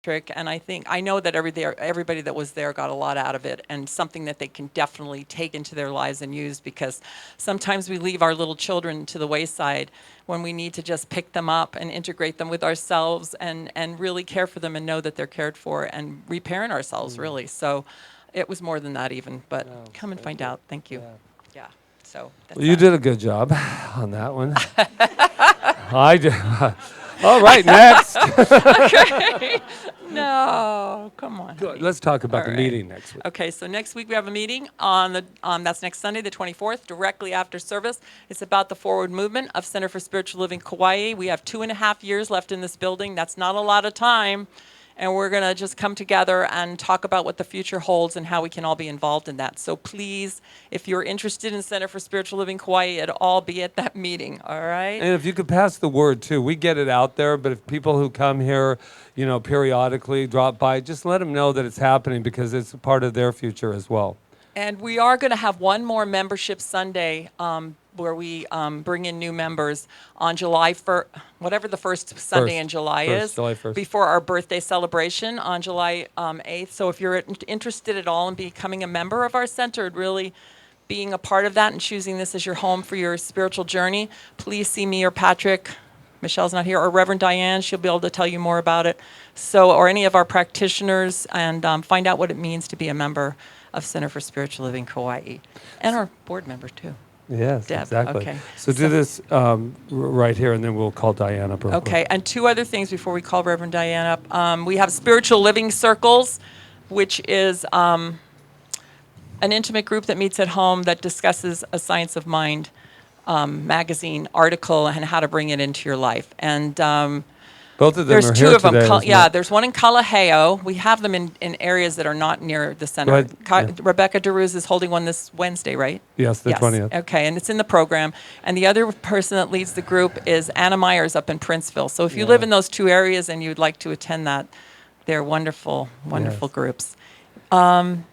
And I know that everybody that was there got a lot out of it, and something that they can definitely take into their lives and use, because sometimes we leave our little children to the wayside when we need to just pick them up and integrate them with ourselves, and really care for them and know that they're cared for, and reparent ourselves, really. So it was more than that even, but come and find out. Thank you. Yeah. So that's Well, you that. did a good job on that one. I did. All right, next. Okay. No, come on, honey. Let's talk about All the right. meeting next week. Okay, so next week we have a meeting on that's next Sunday, the 24th, directly after service. It's about the forward movement of Center for Spiritual Living Kauai. We have 2.5 years left in this building. That's not a lot of time. And we're going to just come together and talk about what the future holds and how we can all be involved in that. So please, if you're interested in Center for Spiritual Living Kauai at all, be at that meeting, all right? And if you could pass the word too, we get it out there. But if people who come here, periodically drop by, just let them know that it's happening, because it's a part of their future as well. And we are going to have one more membership Sunday, where we bring in new members on July 1st, whatever the first Sunday in July is, July 1st. before our birthday celebration on July 8th. So if you're interested at all in becoming a member of our center and really being a part of that and choosing this as your home for your spiritual journey, please see me or Patrick. Michelle's not here, or Reverend Diane. She'll be able to tell you more about it. So, or any of our practitioners, and find out what it means to be a member of Center for Spiritual Living Kauai, and our board member too. Yes, Deb, exactly. okay. So do this right here, and then we'll call Diane up real quick. Okay, and two other things before we call Reverend Diane up. We have Spiritual Living Circles, which is an intimate group that meets at home that discusses a Science of Mind magazine article and how to bring it into your life. And Both of them there's are two here of them. today. isn't Yeah, it? there's one in Kalaheo. We have them in areas that are not near the center. Go ahead. Yeah. Rebecca DeRuz is holding one this Wednesday, right? Yes, the 20th. Okay, and it's in the program. And the other person that leads the group is Anna Myers up in Princeville. So if you live in those two areas and you'd like to attend that, they're wonderful, wonderful Yes. groups.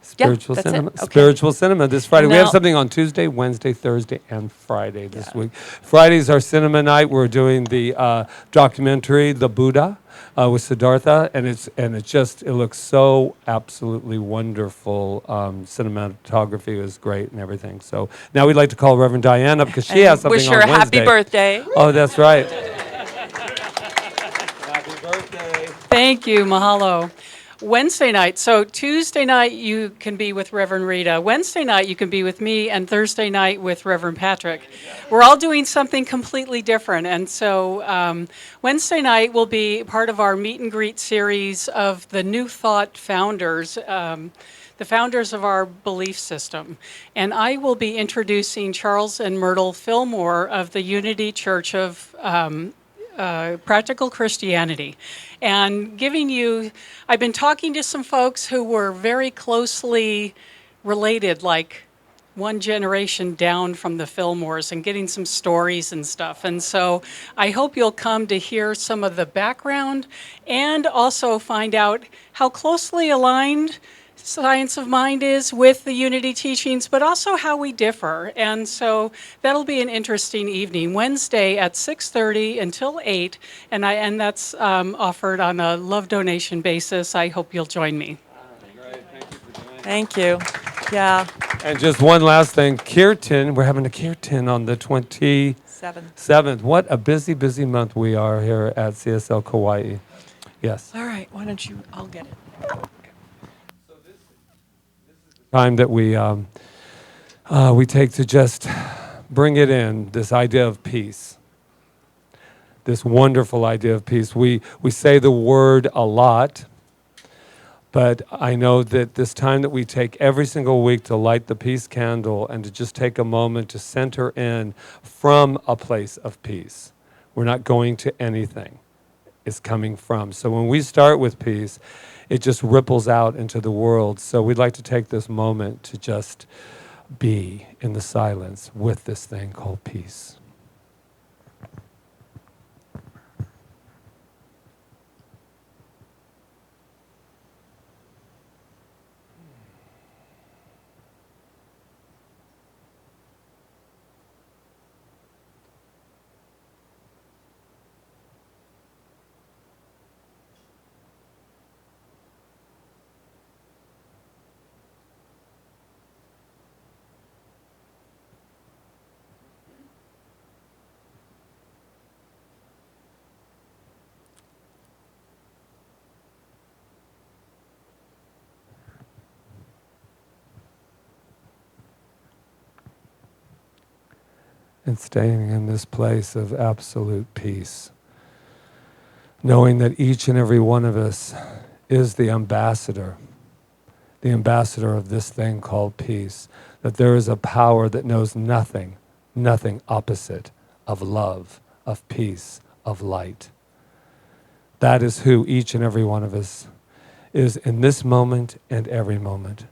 Spiritual that's it. cinema. Okay. Spiritual cinema this Friday. And We have now- something on Tuesday, Wednesday, Thursday, and Friday this week. Friday's our cinema night. We're doing the documentary, The Buddha, with Siddhartha, and it looks so absolutely wonderful. Cinematography is great and everything. So now we'd like to call Reverend Diane up, because she has something wish on her a Wednesday. happy birthday. Oh, that's right. Thank you, mahalo. Wednesday night. So Tuesday night you can be with Reverend Rita. Wednesday night you can be with me, and Thursday night with Reverend Patrick. We're all doing something completely different, and so Wednesday night will be part of our meet and greet series of the New Thought founders. The founders of our belief system. And I will be introducing Charles and Myrtle Fillmore of the Unity Church of Practical Christianity, and I've been talking to some folks who were very closely related, like one generation down from the Fillmores, and getting some stories and stuff. And so I hope you'll come to hear some of the background and also find out how closely aligned Science of Mind is with the Unity teachings, but also how we differ. And so that'll be an interesting evening, Wednesday at 6:30 until 8, and that's offered on a love donation basis. I hope you'll join me. Thank you. Yeah. And just one last thing, Kirtan, we're having a Kirtan on the 27th. What a busy, busy month we are here at CSL Kauai. Yes. All right, why don't you, I'll get it. Time that we take to just bring it in, this idea of peace, this wonderful idea of peace. We say the word a lot, but I know that this time that we take every single week to light the peace candle and to just take a moment to center in from a place of peace. We're not going to anything. It's coming from. So when we start with peace, it just ripples out into the world. So we'd like to take this moment to just be in the silence with this thing called peace. and staying in this place of absolute peace. Knowing that each and every one of us is the ambassador of this thing called peace. That there is a power that knows nothing opposite of love, of peace, of light. That is who each and every one of us is in this moment and every moment.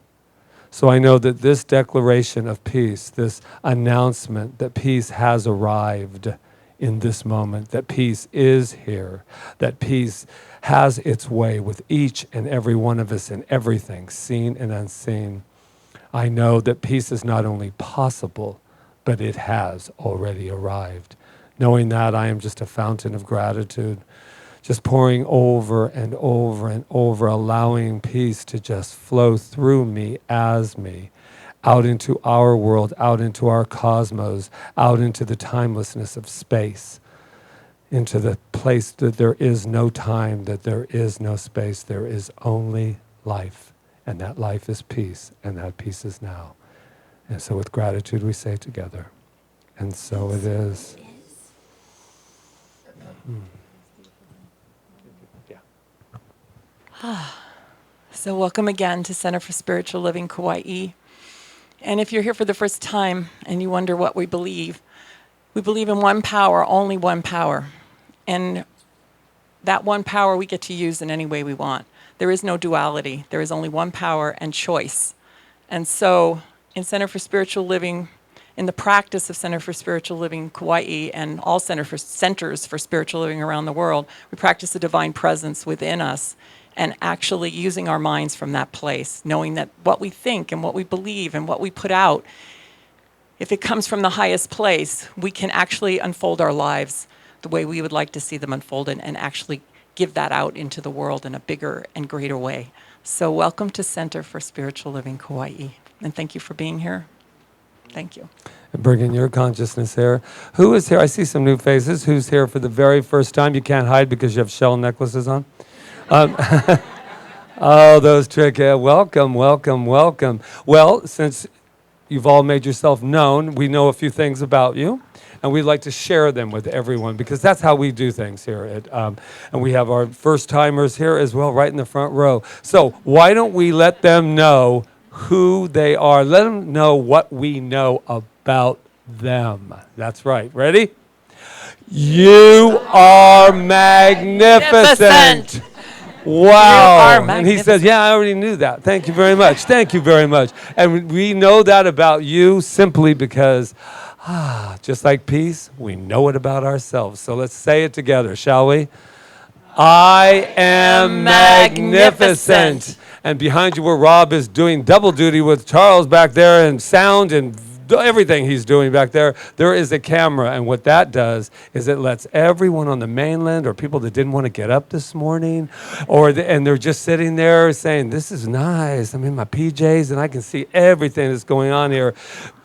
So I know that this declaration of peace, this announcement that peace has arrived in this moment, that peace is here, that peace has its way with each and every one of us in everything, seen and unseen. I know that peace is not only possible, but it has already arrived. Knowing that, I am just a fountain of gratitude, just pouring over and over and over, allowing peace to just flow through me as me, out into our world, out into our cosmos, out into the timelessness of space, into the place that there is no time, that there is no space, there is only life. And that life is peace, and that peace is now. And so with gratitude we say together, and so it is. So welcome again to Center for Spiritual Living Kauai. And if you're here for the first time and you wonder what we believe in one power, only one power. And that one power we get to use in any way we want. There is no duality. There is only one power and choice. And so in Center for Spiritual Living, in the practice of Center for Spiritual Living Kauai and all centers for spiritual living around the world, we practice the divine presence within us and actually using our minds from that place, knowing that what we think and what we believe and what we put out, if it comes from the highest place, we can actually unfold our lives the way we would like to see them unfolded and actually give that out into the world in a bigger and greater way. So welcome to Center for Spiritual Living Kauai, and thank you for being here. Thank you. And bringing your consciousness here. Who is here? I see some new faces. Who's here for the very first time? You can't hide because you have shell necklaces on. Oh, those trick. Welcome, welcome, welcome. Well, since you've all made yourself known, we know a few things about you, and we'd like to share them with everyone because that's how we do things here. And we have our first-timers here as well, right in the front row. So why don't we let them know who they are? Let them know what we know about them. That's right. Ready? You are magnificent. Wow. And he says, yeah, I already knew that. Thank you very much. Thank you very much. And we know that about you simply because, just like peace, we know it about ourselves. So let's say it together, shall we? I am magnificent. And behind you where Rob is doing double duty with Charles back there and sound and everything he's doing back there, there is a camera. And what that does is it lets everyone on the mainland or people that didn't want to get up this morning and they're just sitting there saying, this is nice. I'm in my PJs and I can see everything that's going on here.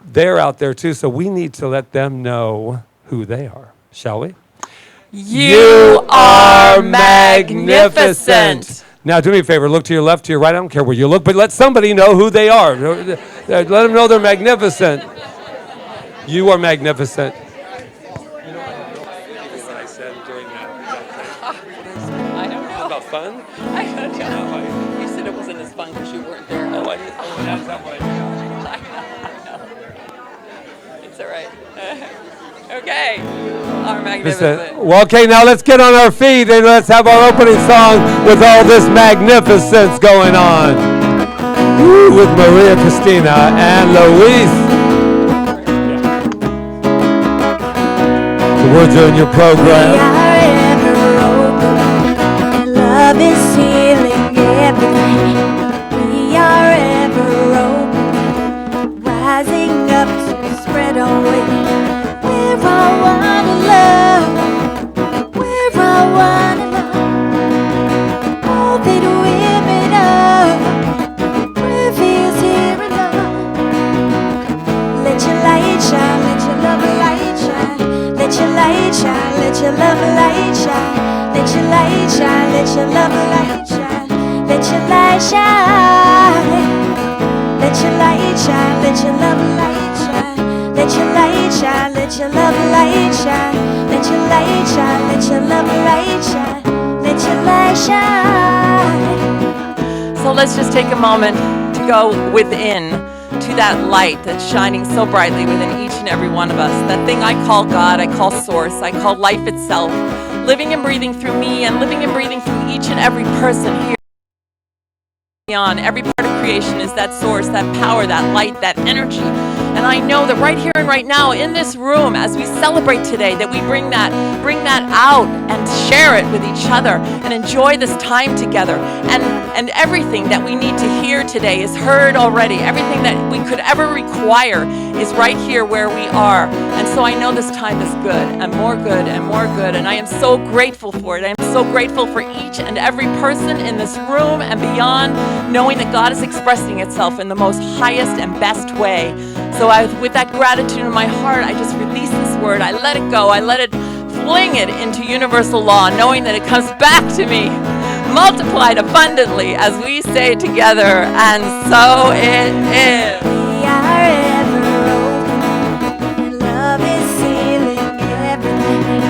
They're out there too. So we need to let them know who they are, shall we? You are magnificent. Now, do me a favor. Look to your left, to your right. I don't care where you look, but let somebody know who they are. Let them know they're magnificent. You are magnificent. You know what I said during that? I don't know. About fun? I don't know. You said it wasn't as fun because you weren't there. Oh, that's not what I mean. I know. It's all right. Okay. Our magnificent. Well, okay, now let's get on our feet and let's have our opening song with all this magnificence going on. Woo, with Maria Christina and Luis. The words are in your program. We are ever open, and love is healing everything. We are ever open, rising up to spread our wings. We're all one in love. We're all one in love. All that women of reveals here in love. Let your light shine. Let your love light shine. Let your light shine. Let your love light shine. Let your light shine. Let your love light shine. Let your light shine. Let your light shine. Let your love light shine. Let Let your light shine, let your love light shine. Let your light shine, let your love light shine. Let your light shine. So let's just take a moment to go within to that light that's shining so brightly within each and every one of us. That thing I call God, I call Source, I call life itself, living and breathing through me and living and breathing through each and every person here. Beyond every part of creation is that source, that power, that light, that energy. And I know that right here and right now in this room, as we celebrate today, that we bring that out and share it with each other and enjoy this time together. And everything that we need to hear today is heard already. Everything that we could ever require is right here where we are. And so I know this time is good and more good and more good. And I am so grateful for it. I am so grateful for each and every person in this room and beyond, knowing that God is expressing itself in the most highest and best way. So with that gratitude in my heart, I just release this word. I let it go. I let it fling it into universal law, knowing that it comes back to me, multiplied abundantly, as we say together. And so it is. We are ever open, and love is sealing everything.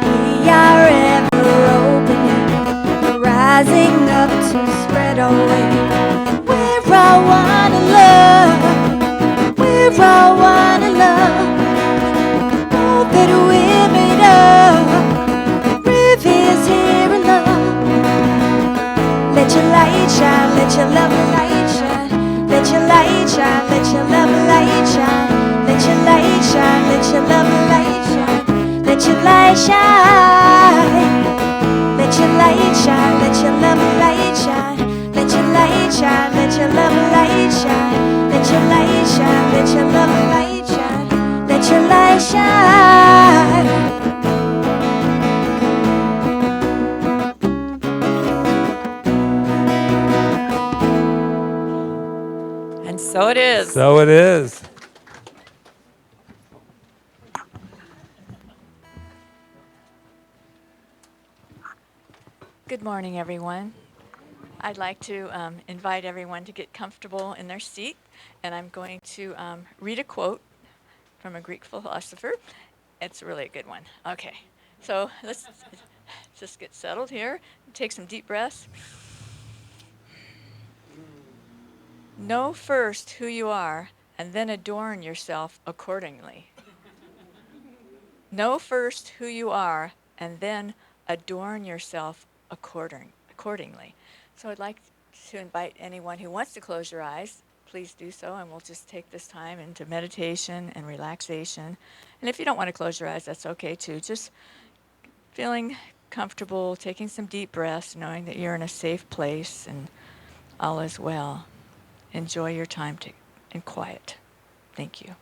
We are ever open, rising up to spread our way. We're all one in love. We're all one in love. All that we're made of. Rivers here in love. Let your light shine. Let your love light shine. Let your light shine. Let your love light shine. Let your light shine. Let your love light shine. Let your light shine. Let your light shine. Let your love light shine. Let your light shine. Let your love light shine. Let your light shine. Let your love light shine. Let your light shine. And so it is. So it is. Good morning, everyone. I'd like to invite everyone to get comfortable in their seat, and I'm going to read a quote from a Greek philosopher. It's really a good one. Okay, so let's just get settled here. Take some deep breaths. Know first who you are, and then adorn yourself accordingly. Know first who you are, and then adorn yourself accordingly. So I'd like to invite anyone who wants to close your eyes, please do so, and we'll just take this time into meditation and relaxation. And if you don't want to close your eyes, that's okay too. Just feeling comfortable, taking some deep breaths, knowing that you're in a safe place and all is well. Enjoy your time in quiet. Thank you.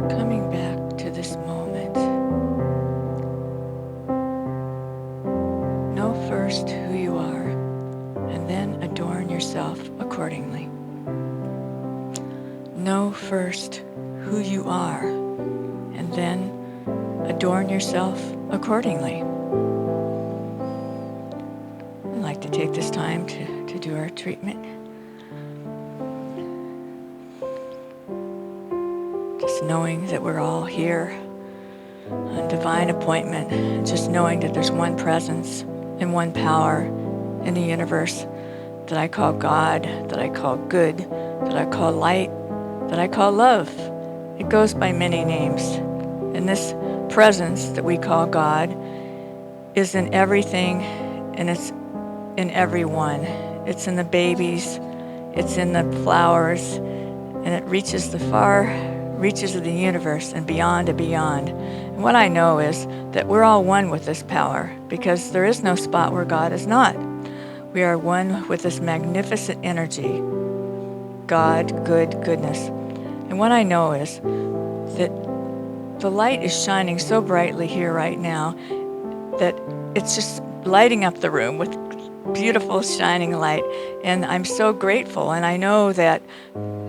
Coming back to this moment. Know first who you are, and then adorn yourself accordingly. Know first who you are, and then adorn yourself accordingly. I'd like to take this time to do our treatment. Just knowing that we're all here on divine appointment, and just knowing that there's one presence and one power in the universe that I call God, that I call good, that I call light, that I call love. It goes by many names. And this presence that we call God is in everything, and it's in everyone. It's in the babies, it's in the flowers, and it reaches the far reaches of the universe and beyond and beyond. And what I know is that we're all one with this power, because there is no spot where God is not. We are one with this magnificent energy, God, good, goodness. And what I know is that the light is shining so brightly here right now that it's just lighting up the room with beautiful shining light. And I'm so grateful, and I know that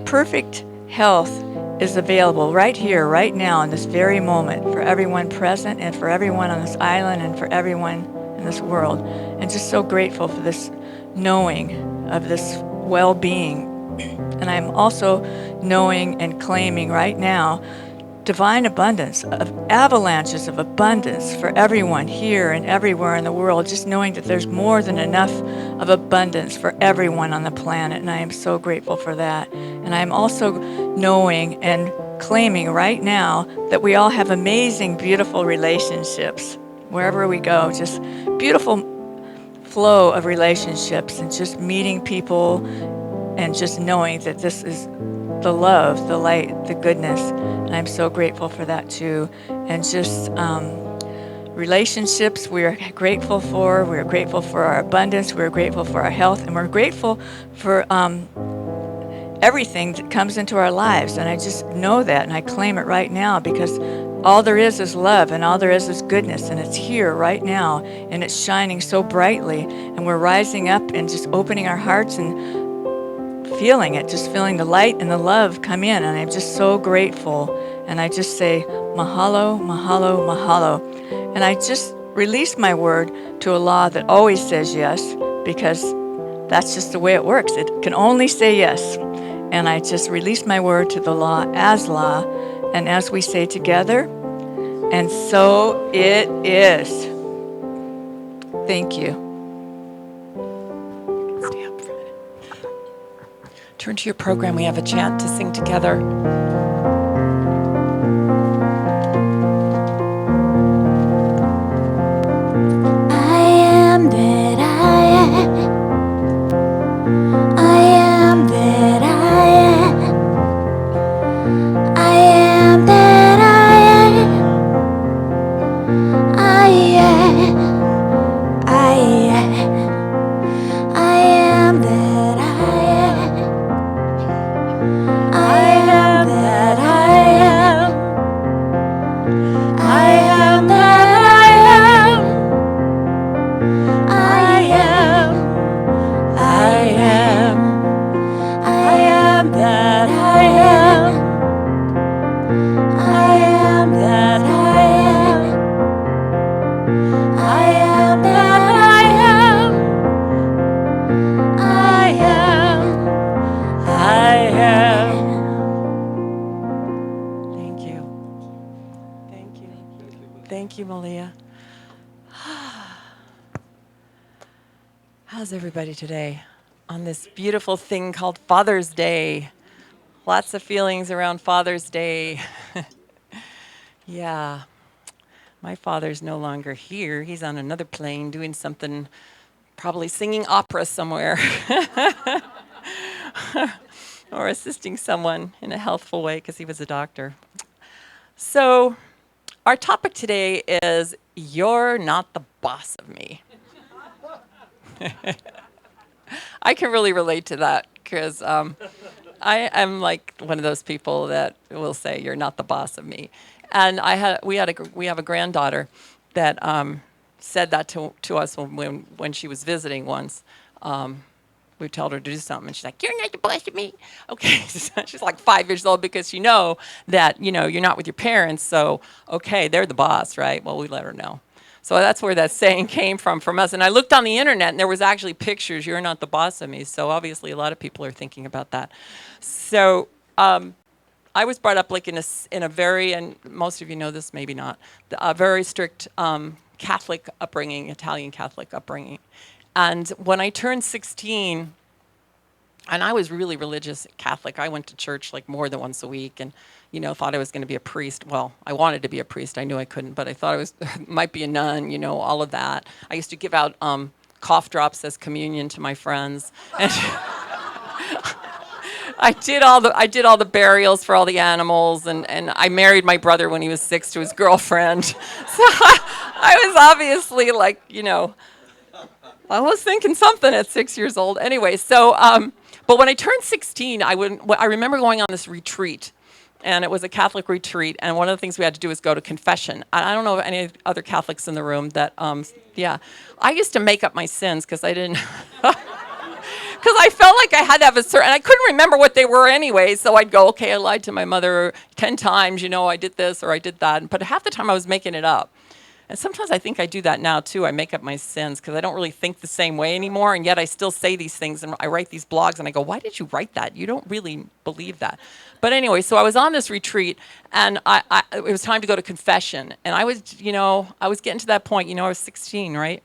perfect health is available right here, right now, in this very moment, for everyone present and for everyone on this island and for everyone in this world. And just so grateful for this knowing of this well-being. And I'm also knowing and claiming right now divine abundance, of avalanches of abundance for everyone here and everywhere in the world, just knowing that there's more than enough of abundance for everyone on the planet, and I am so grateful for that. And I'm also knowing and claiming right now that we all have amazing, beautiful relationships wherever we go, just beautiful flow of relationships, and just meeting people and just knowing that this is the love, the light, the goodness. And I'm so grateful for that too. And just relationships we are grateful for. We're grateful for our abundance. We're grateful for our health. And we're grateful for everything that comes into our lives. And I just know that, and I claim it right now, because all there is love, and all there is goodness, and it's here right now, and it's shining so brightly. And we're rising up and just opening our hearts and feeling it, just feeling the light and the love come in, and I'm just so grateful. And I just say mahalo, mahalo, mahalo. And I just release my word to a law that always says yes, because that's just the way it works. It can only say yes. And I just release my word to the law, and as we say together, and so it is. Thank you. Stay up front. Turn to your program. We have a chant to sing together. I am that I am. I am that I am. I am that I am. I am. I am. How's everybody today on this beautiful thing called Father's Day? Lots of feelings around Father's Day. Yeah, my father's no longer here. He's on another plane doing something, probably singing opera somewhere or assisting someone in a healthful way because he was a doctor. So, our topic today is You're Not the Boss of Me. I can really relate to that because I am like one of those people that will say you're not the boss of me. And we have a granddaughter that said that to us when she was visiting once. We told her to do something, and she's like, "You're not the boss of me." Okay, she's like 5 years old because you know that you're not with your parents, so okay, they're the boss, right? Well, we let her know. So that's where that saying came from us. And I looked on the internet, and there was actually pictures. You're not the boss of me. So obviously, a lot of people are thinking about that. So I was brought up like in a very, and most of you know this, maybe not, a very strict Catholic upbringing, Italian Catholic upbringing. And when I turned 16, and I was really religious Catholic. I went to church like more than once a week, and thought I was going to be a priest. Well, I wanted to be a priest. I knew I couldn't, but I thought I was might be a nun. All of that. I used to give out cough drops as communion to my friends, and I did all the burials for all the animals, and I married my brother when he was 6 to his girlfriend. So I was obviously like I was thinking something at 6 years old. Anyway, so but when I turned 16, I remember going on this retreat, and it was a Catholic retreat, and one of the things we had to do was go to confession. I don't know of any other Catholics in the room that, yeah. I used to make up my sins because I didn't, because I felt like I had to have a certain, and I couldn't remember what they were anyway, so I'd go, okay, I lied to my mother 10 times, I did this or I did that, but half the time I was making it up. And sometimes I think I do that now, too. I make up my sins because I don't really think the same way anymore, and yet I still say these things, and I write these blogs, and I go, why did you write that? You don't really believe that. But anyway, so I was on this retreat, and it was time to go to confession. And I was getting to that point, I was 16, right?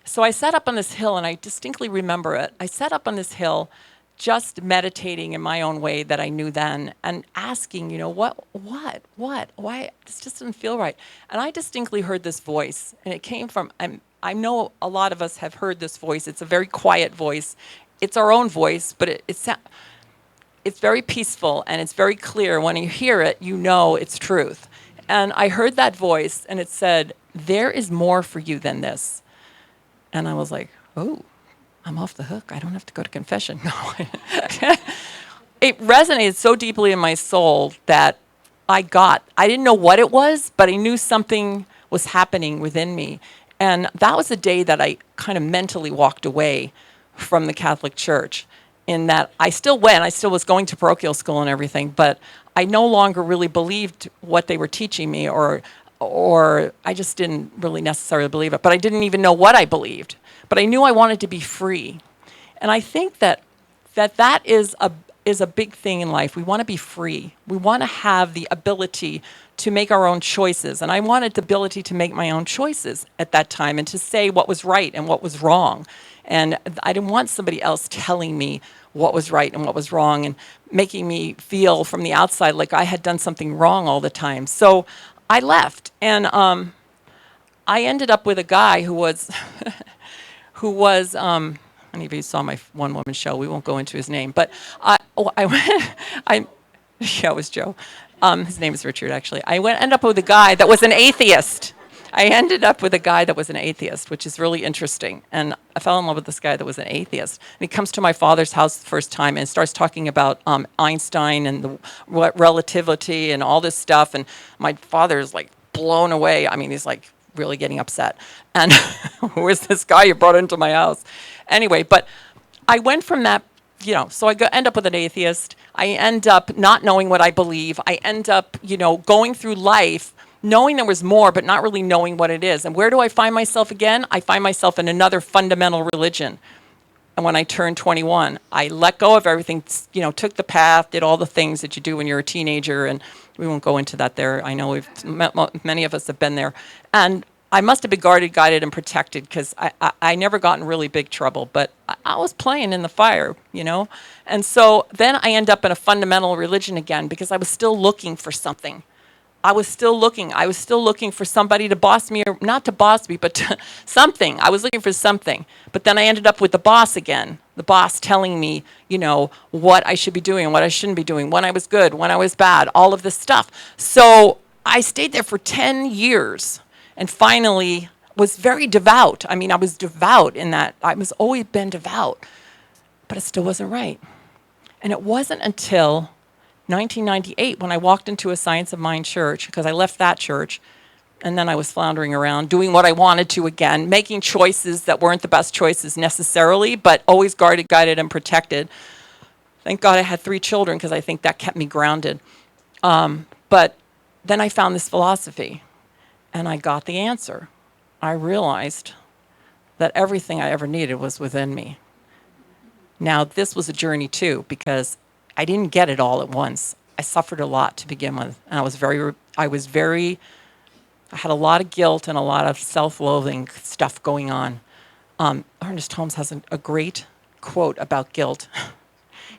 So I sat up on this hill, and I distinctly remember it. I sat up on this hill just meditating in my own way that I knew then and asking, why, this just doesn't feel right. And I distinctly heard this voice, and it came from, I know a lot of us have heard this voice. It's a very quiet voice. It's our own voice, but it's very peaceful, and it's very clear. When you hear it, you know it's truth. And I heard that voice, and it said, there is more for you than this. And I was like, oh. I'm off the hook. I don't have to go to confession. No. It resonated so deeply in my soul that I didn't know what it was, but I knew something was happening within me. And that was the day that I kind of mentally walked away from the Catholic Church, in that I still went. I still was going to parochial school and everything, but I no longer really believed what they were teaching me, or I just didn't really necessarily believe it. But I didn't even know what I believed. But I knew I wanted to be free. And I think that is a big thing in life. We want to be free. We want to have the ability to make our own choices. And I wanted the ability to make my own choices at that time, and to say what was right and what was wrong. And I didn't want somebody else telling me what was right and what was wrong, and making me feel from the outside like I had done something wrong all the time. So I left, and I ended up with a guy who was any of you saw my one-woman show. We won't go into his name, but yeah, it was Joe. His name is Richard, actually. I ended up with a guy that was an atheist. Which is really interesting. And I fell in love with this guy that was an atheist. And he comes to my father's house the first time and starts talking about Einstein and the relativity and all this stuff. And my father's like blown away. I mean, he's like really getting upset. And who is this guy you brought into my house? Anyway, but I went from that, so I end up with an atheist. I end up not knowing what I believe. I end up, going through life knowing there was more, but not really knowing what it is. And where do I find myself again? I find myself in another fundamental religion. And when I turned 21, I let go of everything, took the path, did all the things that you do when you're a teenager, and we won't go into that there. I know many of us have been there. And I must have been guarded, guided, and protected because I never got in really big trouble, but I was playing in the fire, you know? And so then I end up in a fundamental religion again because I was still looking for something. I was still looking for somebody to boss me, or not to boss me, but to something. I was looking for something. But then I ended up with the boss again, the boss telling me, you know, what I should be doing, what I shouldn't be doing, when I was good, when I was bad, all of this stuff. So I stayed there for 10 years and finally was very devout. I mean, I was devout in that. I was always been devout, but it still wasn't right. And it wasn't until 1998 when I walked into a Science of Mind church, because I left that church, and then I was floundering around, doing what I wanted to again, making choices that weren't the best choices necessarily, but always guarded, guided, and protected. Thank God I had 3 children, because I think that kept me grounded. But then I found this philosophy, and I got the answer. I realized that everything I ever needed was within me. Now, this was a journey too, because I didn't get it all at once. I suffered a lot to begin with, and I had a lot of guilt and a lot of self-loathing stuff going on. Ernest Holmes has a great quote about guilt.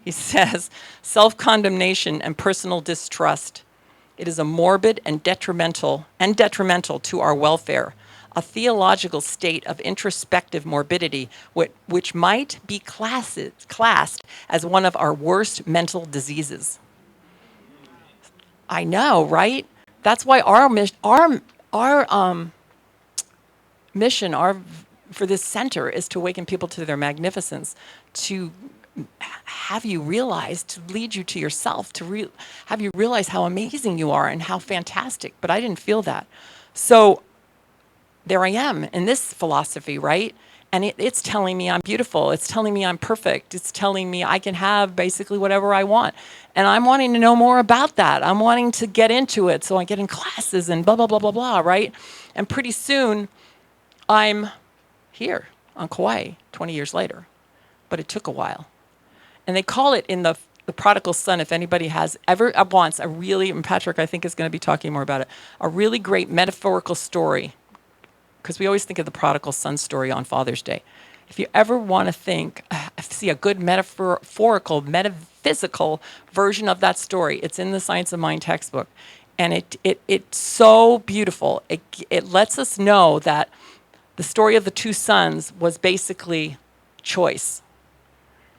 He says, "Self-condemnation and personal distrust. It is a morbid and detrimental to our welfare, a theological state of introspective morbidity, which might be classed as one of our worst mental diseases." I know, right? That's why our mission for this center is to awaken people to their magnificence, to have you realize, to lead you to yourself, to have you realize how amazing you are and how fantastic. But I didn't feel that. So there I am in this philosophy, right? And it's telling me I'm beautiful. It's telling me I'm perfect. It's telling me I can have basically whatever I want. And I'm wanting to know more about that. I'm wanting to get into it. So I get in classes and blah, blah, blah, blah, blah, right? And pretty soon I'm here on Kauai 20 years later. But it took a while. And they call it in the prodigal son, if anybody has ever wants a really, and Patrick I think is going to be talking more about it, a really great metaphorical story. Because we always think of the prodigal son story on Father's Day. If you ever want to see a good metaphysical version of that story, it's in the Science of Mind textbook. And it's so beautiful. It lets us know that the story of the 2 sons was basically choice.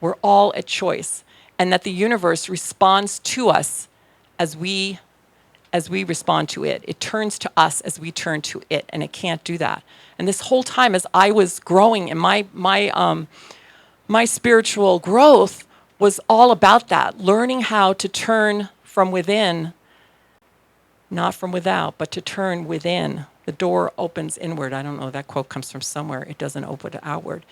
We're all at choice. And that the universe responds to us as we respond to it. It turns to us as we turn to it, and it can't do that. And this whole time, as I was growing in my spiritual growth, was all about that, learning how to turn from within, not from without, but to turn within. The door opens inward. I don't know, that quote comes from somewhere. It doesn't open outward.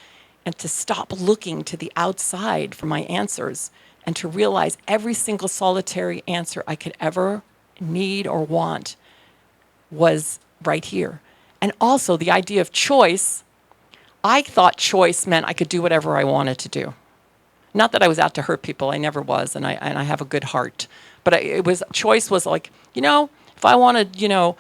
And to stop looking to the outside for my answers, and to realize every single solitary answer I could ever need or want was right here. And also the idea of choice, I thought choice meant I could do whatever I wanted to do. Not that I was out to hurt people, I never was, and I have a good heart. But choice was like, if I want to,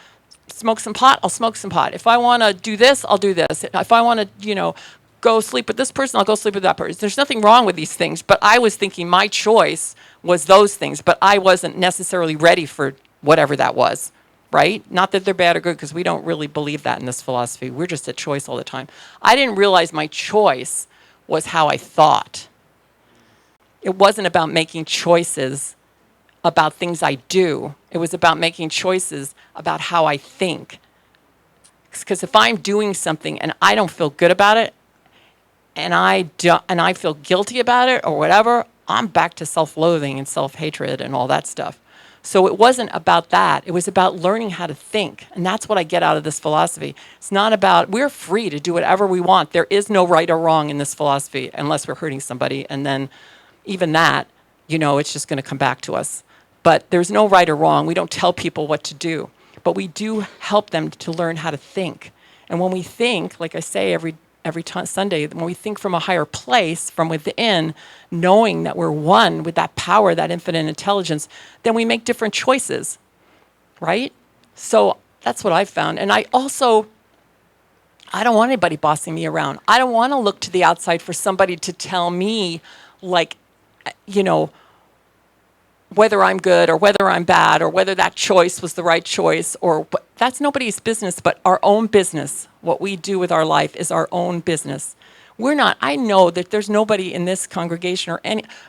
smoke some pot, I'll smoke some pot. If I want to do this, I'll do this. If I want to, go sleep with this person, I'll go sleep with that person. There's nothing wrong with these things, but I was thinking my choice was those things, but I wasn't necessarily ready for whatever that was, right? Not that they're bad or good, because we don't really believe that in this philosophy. We're just at choice all the time. I didn't realize my choice was how I thought. It wasn't about making choices about things I do. It was about making choices about how I think. Because if I'm doing something and I don't feel good about it, and I feel guilty about it or whatever, I'm back to self-loathing and self-hatred and all that stuff. So it wasn't about that. It was about learning how to think. And that's what I get out of this philosophy. It's not about, we're free to do whatever we want. There is no right or wrong in this philosophy unless we're hurting somebody. And then even that, it's just going to come back to us. But there's no right or wrong. We don't tell people what to do. But we do help them to learn how to think. And when we think, like I say every Sunday, when we think from a higher place, from within, knowing that we're one with that power, that infinite intelligence, then we make different choices, right? So that's what I found. And I also I don't want anybody bossing me around. I don't want to look to the outside for somebody to tell me, like, you know, whether I'm good or whether I'm bad or whether that choice was the right choice, or that's nobody's business but our own business. What we do with our life is our own business. We're not, I know that there's nobody in this congregation or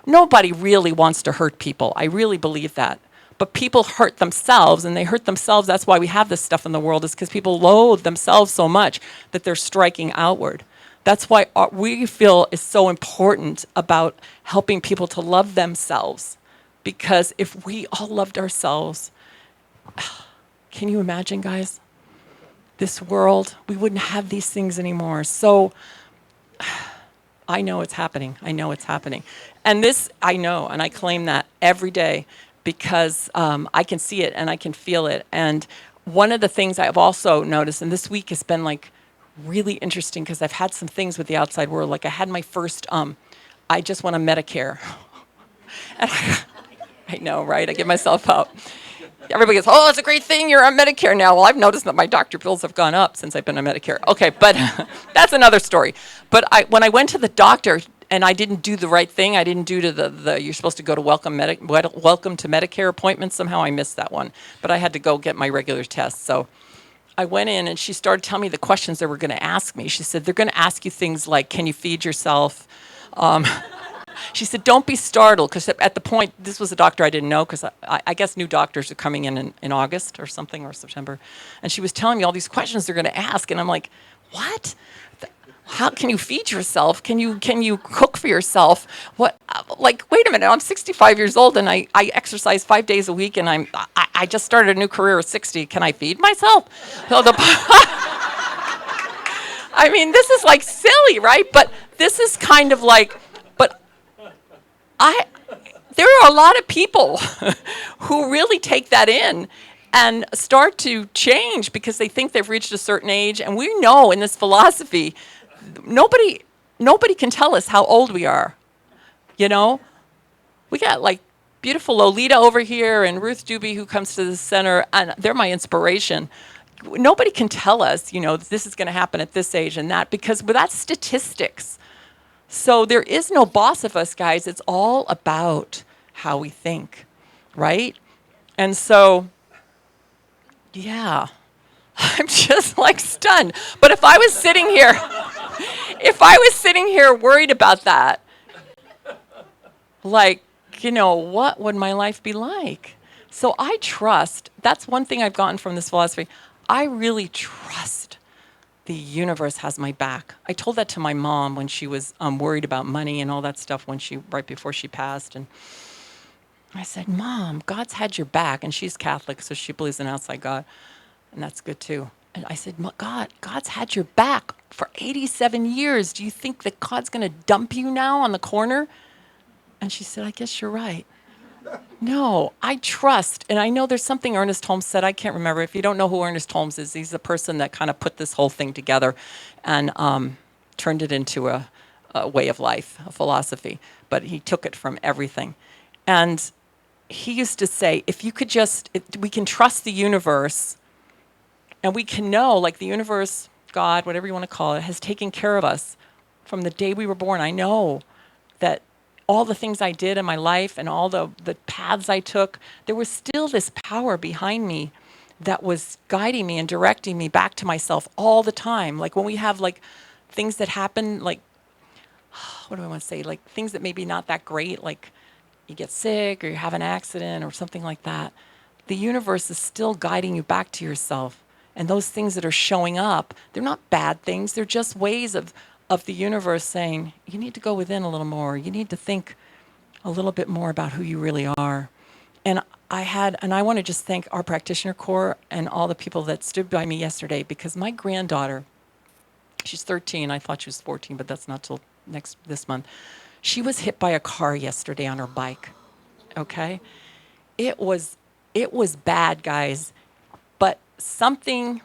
nobody really wants to hurt people. I really believe that. But people hurt themselves, and they hurt themselves. That's why we have this stuff in the world, is because people loathe themselves so much that they're striking outward. That's why we feel is so important about helping people to love themselves. Because if we all loved ourselves, can you imagine, guys? This world, we wouldn't have these things anymore. So I know it's happening. I know it's happening. And this, I know, and I claim that every day because I can see it and I can feel it. And one of the things I've also noticed, and this week has been like really interesting because I've had some things with the outside world. Like I had my first, I just went on Medicare. And I know, right? I give myself up. Everybody goes, oh, it's a great thing you're on Medicare now. Well, I've noticed that my doctor bills have gone up since I've been on Medicare. Okay, but that's another story. But when I went to the doctor and I didn't do the right thing, I didn't do to the you're supposed to go to welcome to Medicare appointment. Somehow I missed that one. But I had to go get my regular tests. So I went in and she started telling me the questions they were going to ask me. She said, they're going to ask you things like, can you feed yourself? She said, don't be startled, because at the point, this was a doctor I didn't know, because I guess new doctors are coming in August or something, or September. And she was telling me all these questions they're going to ask. And I'm like, what? How can you feed yourself? Can you cook for yourself? What? Like, wait a minute, I'm 65 years old and I exercise 5 days a week, and I just started a new career at 60. Can I feed myself? So I mean, this is like silly, right? But this is kind of like, there are a lot of people who really take that in and start to change because they think they've reached a certain age. And we know in this philosophy, nobody can tell us how old we are. You know, we got like beautiful Lolita over here and Ruth Doobie who comes to the center, and they're my inspiration. Nobody can tell us, you know, this is going to happen at this age and that, because that's statistics. So there is no boss of us, guys. It's all about how we think, right? And so, yeah, I'm just like stunned. But if I was sitting here worried about that, like, you know, what would my life be like? So I trust, that's one thing I've gotten from this philosophy. I really trust the universe has my back. I told that to my mom when she was worried about money and all that stuff right before she passed. And I said, Mom, God's had your back. And she's Catholic, so she believes in outside God. And that's good too. And I said, God's had your back for 87 years. Do you think that God's going to dump you now on the corner? And she said, I guess you're right. No, I trust, and I know there's something Ernest Holmes said, I can't remember. If you don't know who Ernest Holmes is, he's the person that kind of put this whole thing together and turned it into a way of life, a philosophy. But he took it from everything. And he used to say, if you could we can trust the universe, and we can know, like the universe, God, whatever you want to call it, has taken care of us from the day we were born. I know that all the things I did in my life and all the paths I took, there was still this power behind me that was guiding me and directing me back to myself all the time. Like when we have like things that happen, like, what do I want to say? Like things that maybe not that great, like you get sick or you have an accident or something like that. The universe is still guiding you back to yourself. And those things that are showing up, they're not bad things. They're just ways of the universe saying, you need to go within a little more. You need to think a little bit more about who you really are. And I want to just thank our practitioner corps and all the people that stood by me yesterday, because my granddaughter, she's 13. I thought she was 14, but that's not till this month. She was hit by a car yesterday on her bike. Okay? It was bad, guys. But something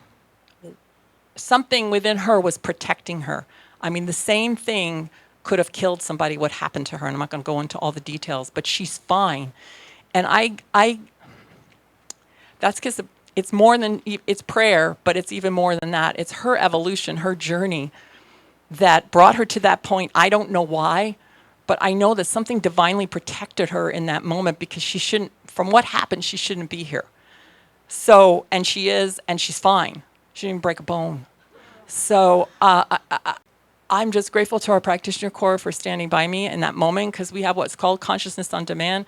within her was protecting her. I mean, the same thing could have killed somebody, what happened to her, and I'm not going to go into all the details, but she's fine. And that's because it's more than, it's prayer, but it's even more than that. It's her evolution, her journey that brought her to that point. I don't know why, but I know that something divinely protected her in that moment, because she shouldn't, from what happened, she shouldn't be here. So, and she is, and she's fine. She didn't break a bone. So I'm just grateful to our practitioner corps for standing by me in that moment, because we have what's called consciousness on demand,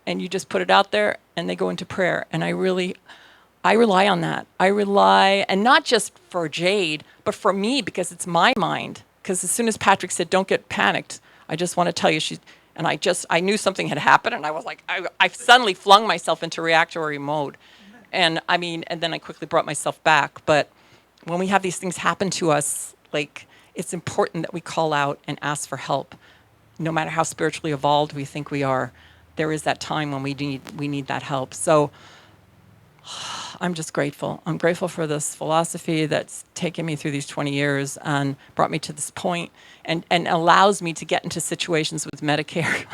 and you just put it out there and they go into prayer. And I rely on that. I rely, and not just for Jade, but for me, because it's my mind. Because as soon as Patrick said, don't get panicked, I just want to tell you, I knew something had happened, and I was like, I suddenly flung myself into reactory mode. And and then I quickly brought myself back. But when we have these things happen to us, like, it's important that we call out and ask for help. No matter how spiritually evolved we think we are, there is that time when we need that help. So I'm just grateful. I'm grateful for this philosophy that's taken me through these 20 years and brought me to this point, and allows me to get into situations with Medicare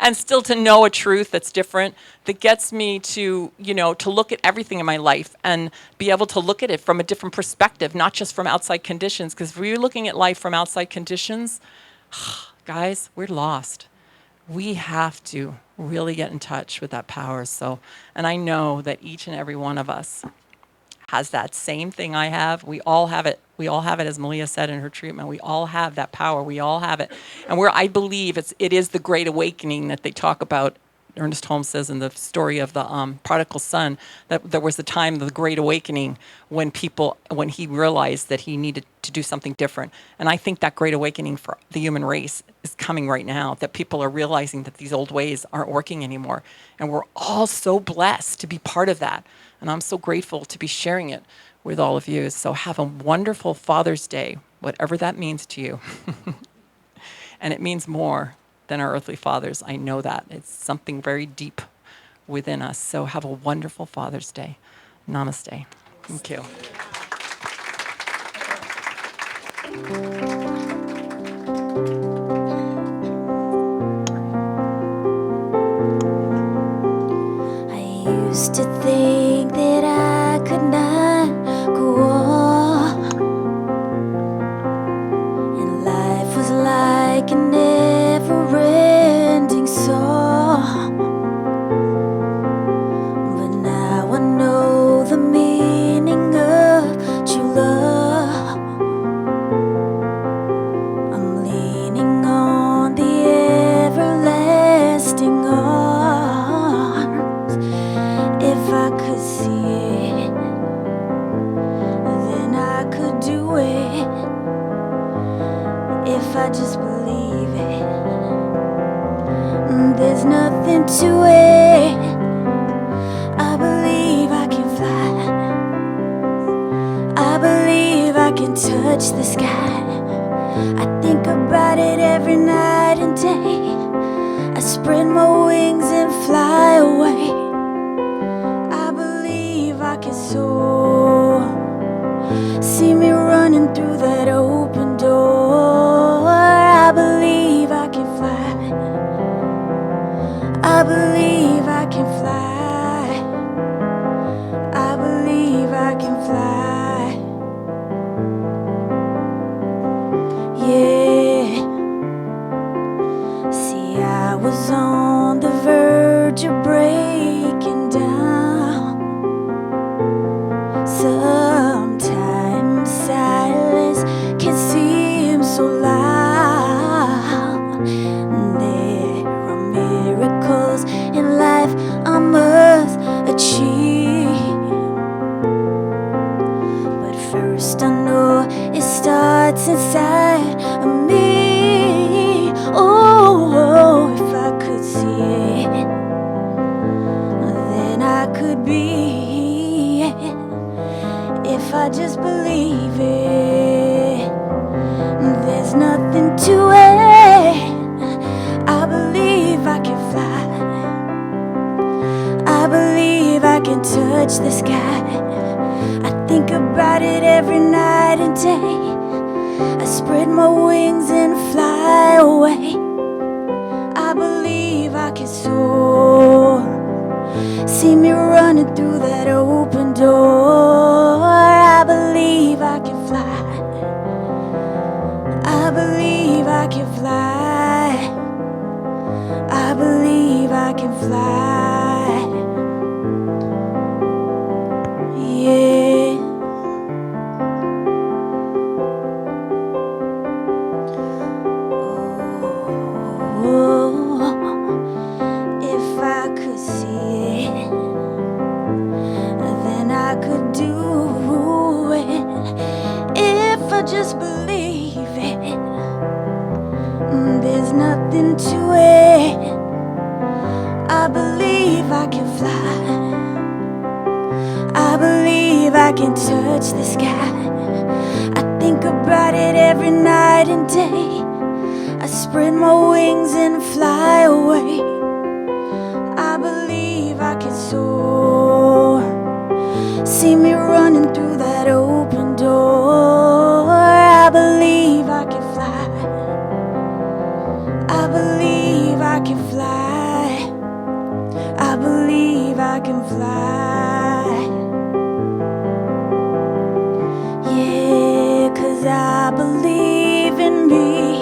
and still to know a truth that's different, that gets me to, to look at everything in my life and be able to look at it from a different perspective, not just from outside conditions. Because if we're looking at life from outside conditions, guys, we're lost. We have to really get in touch with that power. So, and I know that each and every one of us has that same thing I have. We all have it. We all have it, as Malia said in her treatment. We all have that power. We all have it. And I believe it is the great awakening that they talk about. Ernest Holmes says in the story of the prodigal son that there was the time of the great awakening when he realized that he needed to do something different. And I think that great awakening for the human race is coming right now, that people are realizing that these old ways aren't working anymore. And we're all so blessed to be part of that. And I'm so grateful to be sharing it with all of you. So have a wonderful Father's Day, whatever that means to you. And it means more than our earthly fathers. I know that. It's something very deep within us. So have a wonderful Father's Day. Namaste. Thank you. I used to think that I could not go on, and life was like a never-ending song. But now I know the meaning of true love. I'm leaning on the everlasting arms. If I could see it, then I could do it. If I just believe it, there's nothing to it. I believe I can fly. I believe I can touch the sky. I think about it every night and day. I spread my wings and fly away. I believe I can soar. See me running through that open door. I believe I can fly. I believe I can fly. I believe I can fly. Yeah. See, I was on the verge of breaking down. Sometimes silence can seem so loud. There are miracles in life I must achieve. But first I know it starts inside of me. Oh, if I could see it, then I could be it. If I just believe it, there's nothing to it. I believe I can fly. I believe I can touch the sky. I think about it every night and day. I spread my wings and fly away. I believe I can soar. See me running through that open door. I believe I can fly. I believe I can fly. I believe I can fly. Yeah. Oh, if I could see it, then I could do it. If I just believe it, there's nothing to it. I believe I can fly. I believe I can touch the sky. I think about it every night and day. I spread my wings and fly away. I believe I can soar. See me running through that open door. I believe I can fly. I believe I can fly. I believe I can fly. Yeah, 'cause I believe in me.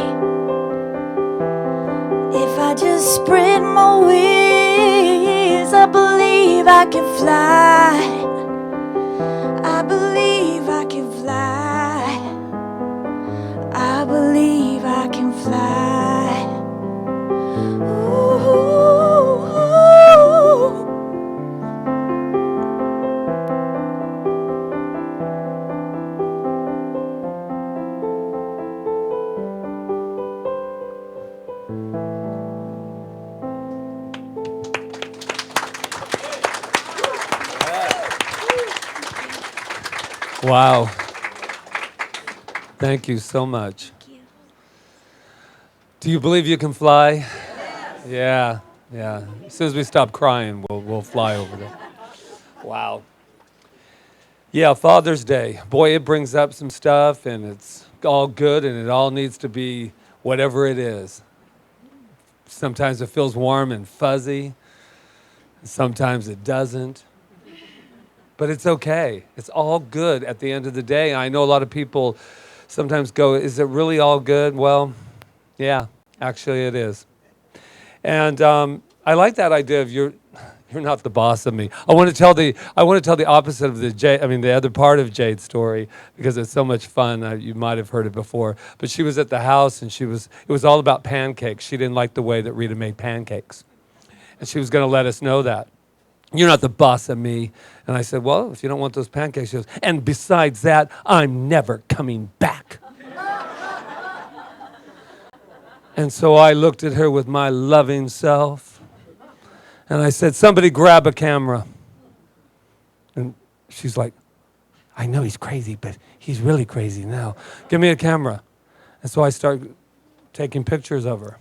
If I just spread my wings, I believe I can fly. I believe I can fly. I believe I can fly. Ooh. Wow. Thank you so much. Do you believe you can fly? Yeah, yeah. As soon as we stop crying, we'll fly over there. Wow. Yeah, Father's Day. Boy, it brings up some stuff, and it's all good, and it all needs to be whatever it is. Sometimes it feels warm and fuzzy. Sometimes it doesn't. But it's okay. It's all good at the end of the day. And I know a lot of people sometimes go, is it really all good? Well, yeah, actually it is. And I like that idea of you're not the boss of me. I want to tell the opposite of the other part of Jade's story, because it's so much fun. You might have heard it before. But she was at the house, and it was all about pancakes. She didn't like the way that Rita made pancakes. And she was going to let us know that. You're not the boss of me. And I said, well, if you don't want those pancakes, she goes, and besides that, I'm never coming back. And so I looked at her with my loving self, and I said, somebody grab a camera. And she's like, I know he's crazy, but he's really crazy now. Give me a camera. And so I started taking pictures of her.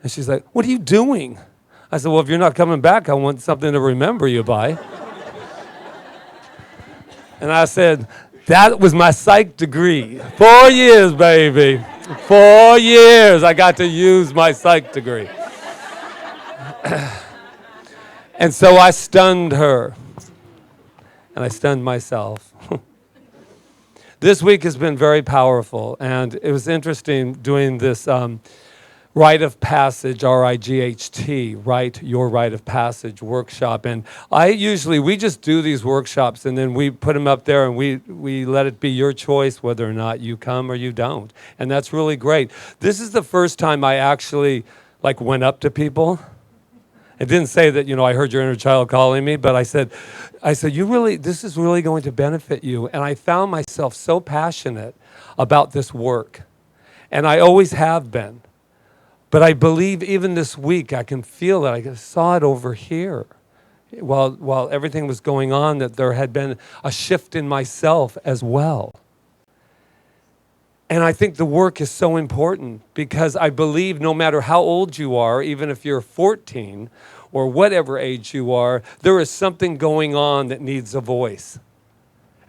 And she's like, what are you doing? I said, well, if you're not coming back, I want something to remember you by. And I said, that was my psych degree. 4 years, baby. 4 years I got to use my psych degree. And so I stunned her. And I stunned myself. This week has been very powerful. And it was interesting doing this Rite of Passage, R-I-G-H-T, Write Your Rite of Passage workshop. And we just do these workshops, and then we put them up there, and we let it be your choice whether or not you come or you don't. And that's really great. This is the first time I actually went up to people. It didn't say that, I heard your inner child calling me, but I said, this is really going to benefit you. And I found myself so passionate about this work. And I always have been. But I believe even this week, I can feel it. I saw it over here. While everything was going on, that there had been a shift in myself as well. And I think the work is so important, because I believe no matter how old you are, even if you're 14 or whatever age you are, there is something going on that needs a voice.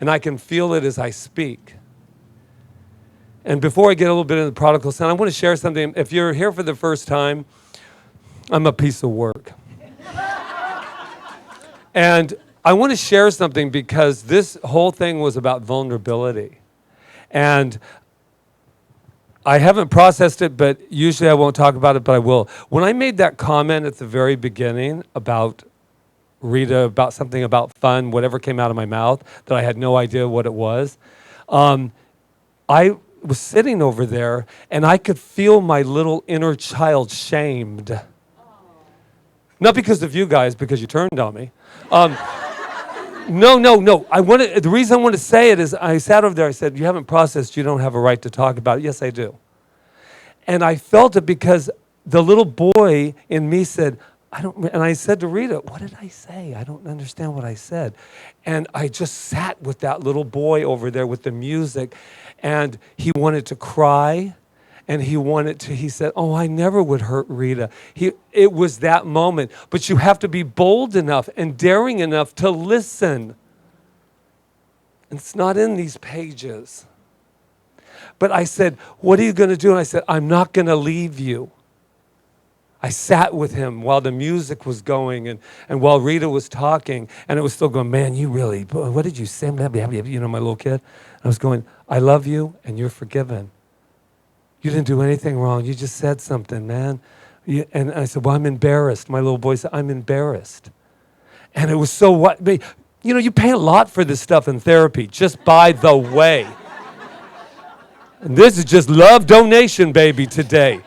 And I can feel it as I speak. And before I get a little bit into the prodigal son, I want to share something. If you're here for the first time, I'm a piece of work. And I want to share something because this whole thing was about vulnerability. And I haven't processed it, but usually I won't talk about it, but I will. When I made that comment at the very beginning about Rita, about something about fun, whatever came out of my mouth, that I had no idea what it was, I was sitting over there and I could feel my little inner child shamed. Not because of you guys, because you turned on me. No. The reason I want to say it is I sat over there, I said, you haven't processed, you don't have a right to talk about it. Yes, I do. And I felt it because the little boy in me said, and I said to Rita, what did I say? I don't understand what I said. And I just sat with that little boy over there with the music, and he wanted to cry. And he said, oh, I never would hurt Rita. It was that moment. But you have to be bold enough and daring enough to listen. And it's not in these pages. But I said, what are you going to do? And I said, I'm not going to leave you. I sat with him while the music was going and while Rita was talking. And it was still going, man, you really, what did you say? You know, my little kid. I was going, I love you and you're forgiven. You didn't do anything wrong. You just said something, man. And I said, well, I'm embarrassed. My little boy said, I'm embarrassed. And it was so what? You know, you pay a lot for this stuff in therapy, just by the way. And this is just love donation, baby, today.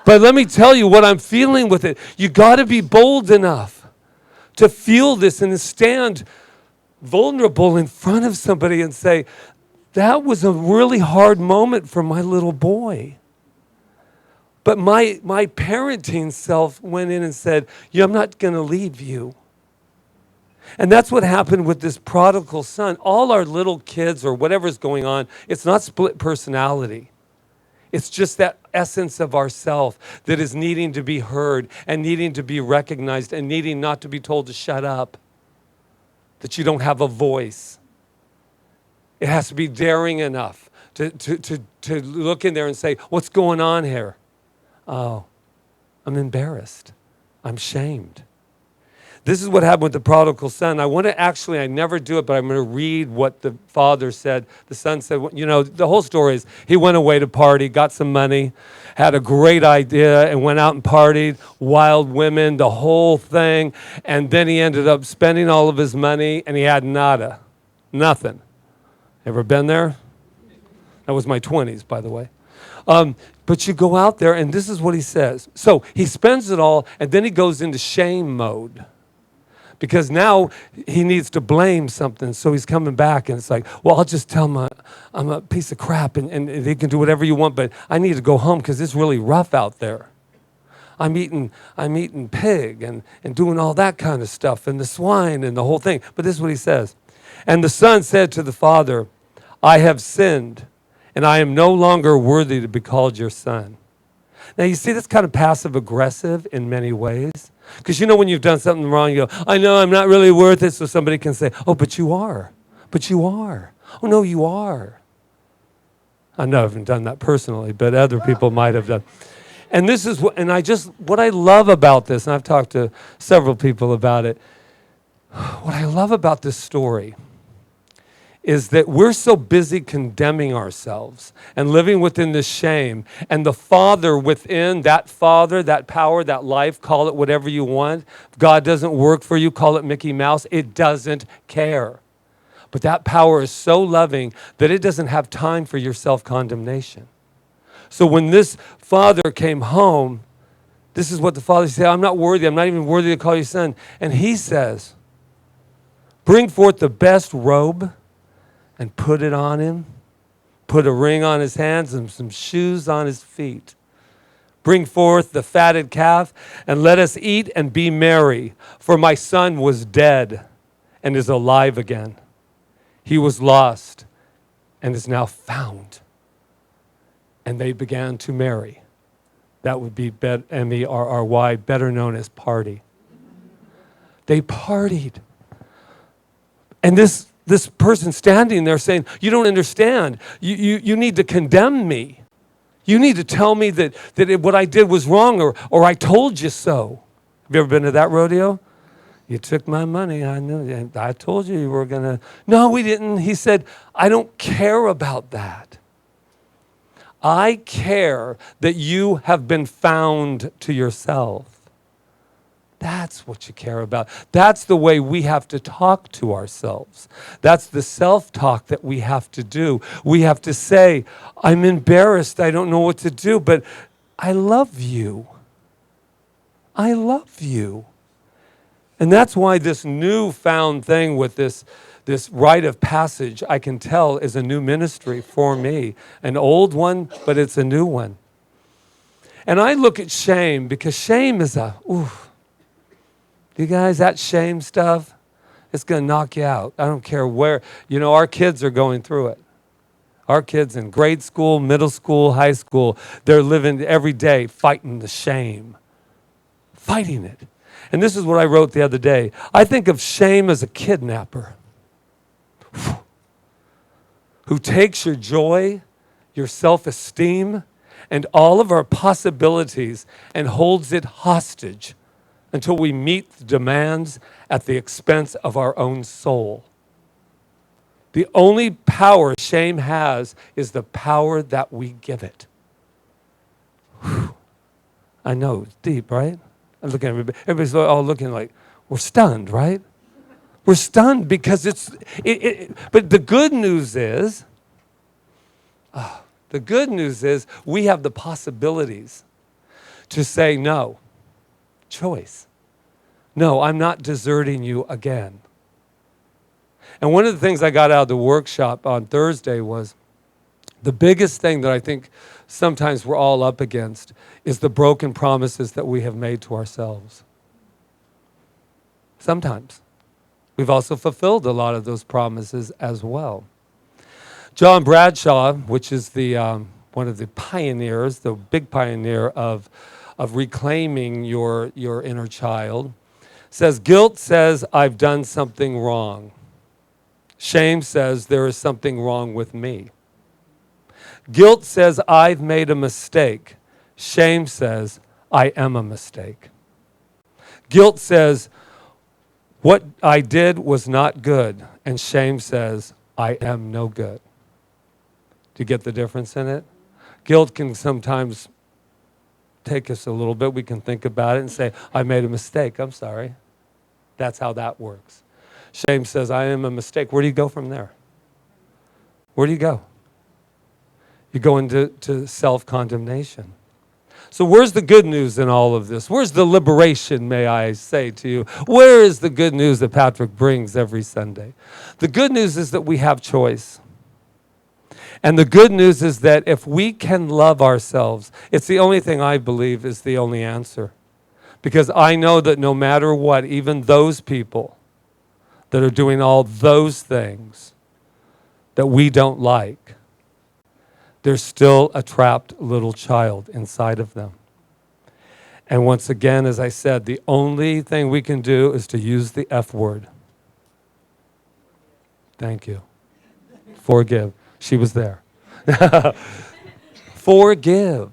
But let me tell you what I'm feeling with it. You got to be bold enough to feel this and stand vulnerable in front of somebody and say, that was a really hard moment for my little boy. But my parenting self went in and said, I'm not going to leave you. And that's what happened with this prodigal son. All our little kids or whatever's going on, it's not split personality. It's just that essence of ourself that is needing to be heard and needing to be recognized and needing not to be told to shut up, that you don't have a voice. It has to be daring enough to look in there and say, what's going on here? Oh, I'm embarrassed. I'm shamed. This is what happened with the prodigal son. I never do it, but I'm going to read what the father said. The son said, you know, the whole story is he went away to party, got some money, had a great idea, and went out and partied, wild women, the whole thing. And then he ended up spending all of his money, and he had nada, nothing. Ever been there? That was my 20s, by the way. But you go out there, and this is what he says. So he spends it all, and then he goes into shame mode. Because now he needs to blame something, so he's coming back, and it's like, well, I'll just tell him I'm a piece of crap, and they can do whatever you want, but I need to go home because it's really rough out there. I'm eating pig and doing all that kind of stuff, and the swine and the whole thing. But this is what he says. And the son said to the father, I have sinned, and I am no longer worthy to be called your son. Now, you see, that's kind of passive-aggressive in many ways. Because you know when you've done something wrong, you go, I know I'm not really worth it, so somebody can say, oh, but you are. But you are. Oh, no, you are. I know I haven't done that personally, but other people might have done. And this is what I love about this, and I've talked to several people about it, what I love about this story is that we're so busy condemning ourselves and living within this shame. And the Father within, that power, that life, call it whatever you want. If God doesn't work for you, call it Mickey Mouse. It doesn't care. But that power is so loving that it doesn't have time for your self-condemnation. So when this father came home, this is what the father said, I'm not worthy. I'm not even worthy to call you son. And he says, bring forth the best robe and put it on him. Put a ring on his hands and some shoes on his feet. Bring forth the fatted calf and let us eat and be merry. For my son was dead and is alive again. He was lost and is now found. And they began to marry. That would be M-E-R-R-Y, better known as party. They partied. And this person standing there saying, you don't understand. You need to condemn me. You need to tell me that what I did was wrong or I told you so. Have you ever been to that rodeo? You took my money. I knew. I told you were going to. No, we didn't. He said, I don't care about that. I care that you have been found to yourself. That's what you care about. That's the way we have to talk to ourselves. That's the self-talk that we have to do. We have to say, I'm embarrassed. I don't know what to do, but I love you. I love you. And that's why this newfound thing with this rite of passage, I can tell, is a new ministry for me. An old one, but it's a new one. And I look at shame because shame is you guys, that shame stuff, it's going to knock you out. I don't care where. You know, our kids are going through it. Our kids in grade school, middle school, high school, they're living every day fighting the shame. Fighting it. And this is what I wrote the other day. I think of shame as a kidnapper who takes your joy, your self-esteem, and all of our possibilities and holds it hostage until we meet the demands at the expense of our own soul. The only power shame has is the power that we give it. Whew. I know, it's deep, right? I'm looking at everybody. Everybody's all looking like, we're stunned, right? We're stunned because but the good news is, we have the possibilities to say no. Choice. No, I'm not deserting you again. And one of the things I got out of the workshop on Thursday was the biggest thing that I think sometimes we're all up against is the broken promises that we have made to ourselves. Sometimes. We've also fulfilled a lot of those promises as well. John Bradshaw, which is the one of the pioneers, the big pioneer of reclaiming your inner child, says, guilt says I've done something wrong. Shame says there is something wrong with me. Guilt says I've made a mistake. Shame says I am a mistake. Guilt says what I did was not good. And shame says I am no good. Do you get the difference in it? Guilt can sometimes take us a little bit. We can think about it and say, I made a mistake. I'm sorry. That's how that works. Shame says, I am a mistake. Where do you go from there? Where do you go? You go into self-condemnation. So where's the good news in all of this? Where's the liberation, may I say to you? Where is the good news that Patrick brings every Sunday? The good news is that we have choice. And the good news is that if we can love ourselves, it's the only thing I believe is the only answer. Because I know that no matter what, even those people that are doing all those things that we don't like, there's still a trapped little child inside of them. And once again, as I said, the only thing we can do is to use the F word. Thank you. Forgive. She was there. Forgive.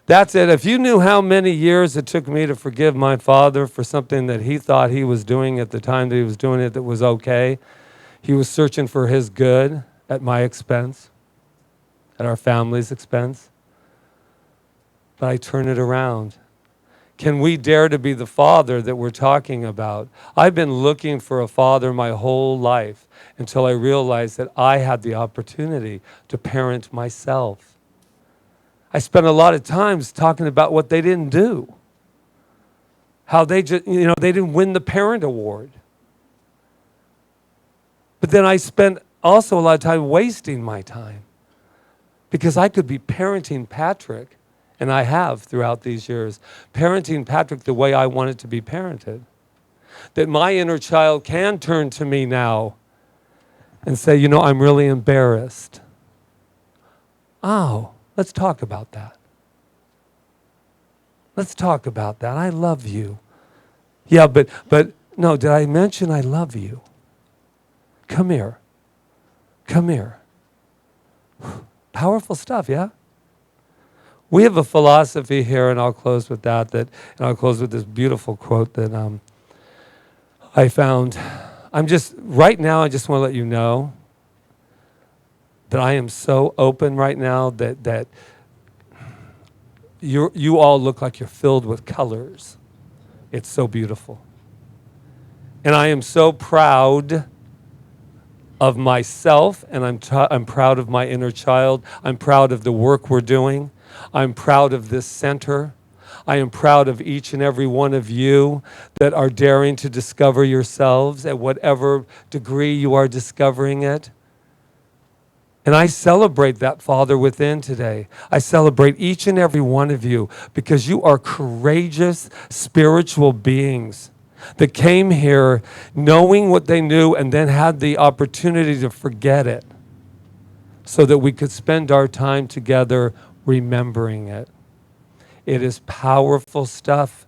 That's it. If you knew how many years it took me to forgive my father for something that he thought he was doing at the time that he was doing it that was okay, he was searching for his good at my expense, at our family's expense. But I turn it around. Can we dare to be the father that we're talking about? I've been looking for a father my whole life until I realized that I had the opportunity to parent myself. I spent a lot of times talking about what they didn't do. How they just, they didn't win the parent award. But then I spent also a lot of time wasting my time because I could be parenting Patrick, and I have throughout these years, parenting Patrick the way I wanted to be parented. That my inner child can turn to me now and say, I'm really embarrassed. Oh, let's talk about that. Let's talk about that. I love you. Yeah, but no, did I mention I love you? Come here. Come here. Powerful stuff, yeah? We have a philosophy here, and I'll close with that, and I'll close with this beautiful quote that right now, I just want to let you know that I am so open right now that you all look like you're filled with colors. It's so beautiful. And I am so proud of myself, and I'm proud of my inner child. I'm proud of the work we're doing. I'm proud of this center. I am proud of each and every one of you that are daring to discover yourselves at whatever degree you are discovering it. And I celebrate that Father within today. I celebrate each and every one of you because you are courageous spiritual beings that came here knowing what they knew and then had the opportunity to forget it so that we could spend our time together remembering it. It is powerful stuff.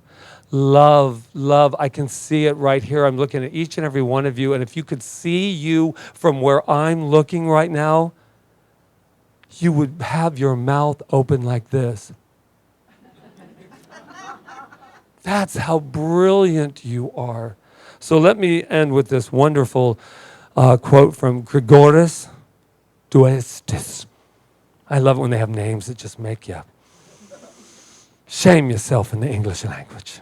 Love, love. I can see it right here. I'm looking at each and every one of you. And if you could see you from where I'm looking right now, you would have your mouth open like this. That's how brilliant you are. So let me end with this wonderful quote from Grigoris Duestis. I love it when they have names that just make you shame yourself in the English language.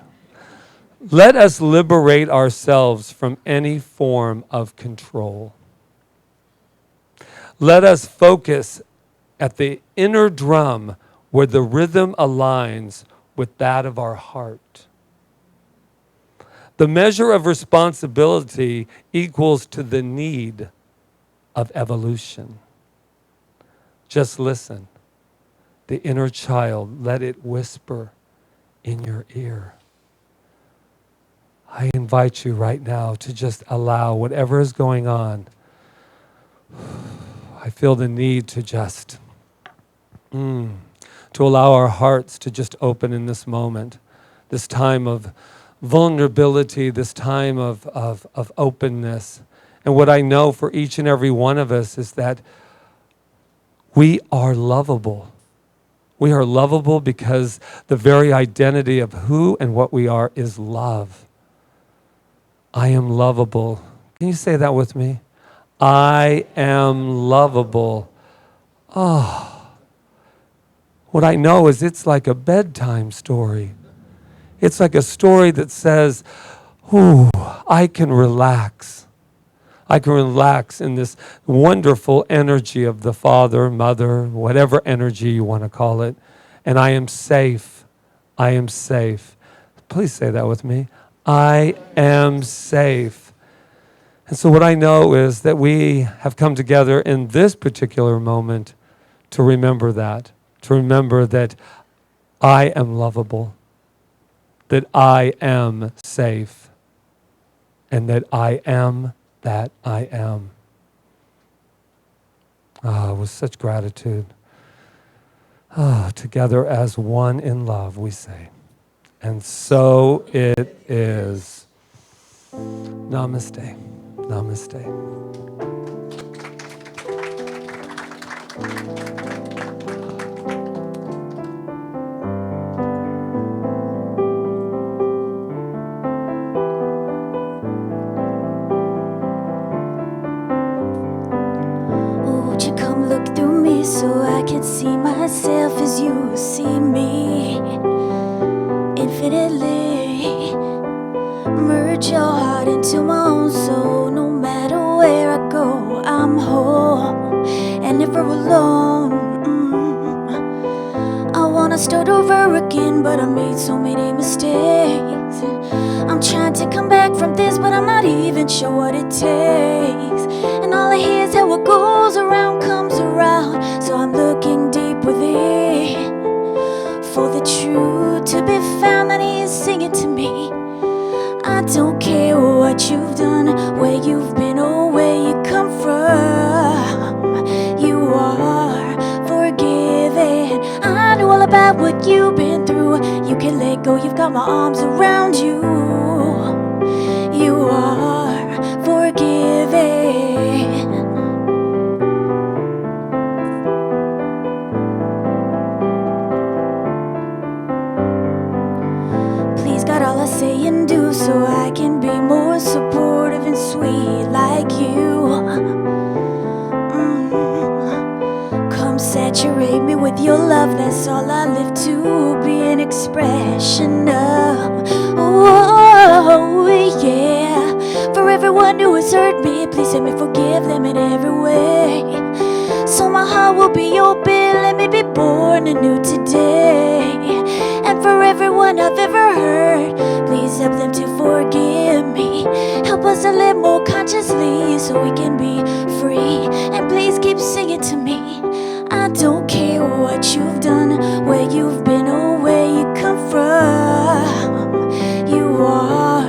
Let us liberate ourselves from any form of control. Let us focus at the inner drum where the rhythm aligns with that of our heart. The measure of responsibility equals to the need of evolution. Just listen. The inner child, let it whisper in your ear. I invite you right now to just allow whatever is going on. I feel the need to just, to allow our hearts to just open in this moment, this time of vulnerability, this time of openness. And what I know for each and every one of us is that we are lovable. We are lovable because the very identity of who and what we are is love. I am lovable. Can you say that with me? I am lovable. Oh, what I know is it's like a bedtime story. It's like a story that says, ooh, I can relax. I can relax in this wonderful energy of the Father, Mother, whatever energy you want to call it. And I am safe. I am safe. Please say that with me. I am safe. And so what I know is that we have come together in this particular moment to remember that I am lovable, that I am safe, and that I am that I am. With such gratitude. Together as one in love, we say. And so it is. Namaste. Namaste. Won't you come look through me so I can see myself as you see me infinitely? Merge your heart into my own soul. No matter where I go, I'm whole and never alone. I wanna start over again, but I made so many mistakes. I'm trying to come back from this, but I'm not even sure what it takes. And all I hear is how what goes around comes around. So I'm looking deep within for the truth to be found, and he is singing to me. I don't care what you've done, where you've been or where you come from. You are forgiven. I know all about what you've been through. You can let go, you've got my arms around you. You are forgiven. Please, God, all I say and do so I can be more supportive. with your love, that's all I live to be an expression of. Oh, yeah. For everyone who has hurt me, please let me forgive them in every way. So my heart will be open, let me be born anew today. And for everyone I've ever hurt, please help them to forgive me. Help us to live more consciously so we can be free. And please keep singing to me. I don't care what you've done, where you've been or where you come from. You are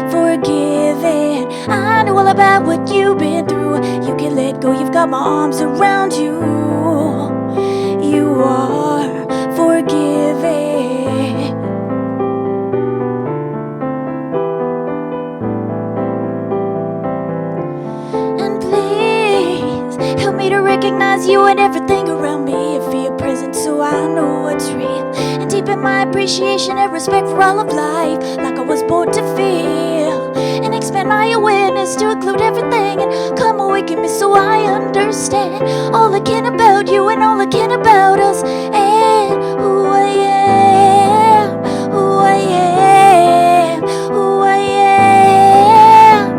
forgiven. I know all about what you've been through. You can let go, you've got my arms around you. You are forgiven. And please help me to recognize you and everything around me and feel your presence so I know what's real. And deepen my appreciation and respect for all of life, like I was born to feel. And expand my awareness to include everything, and come awaken me so I understand all I can about you and all I can about us, and who I am, who I am, who I am.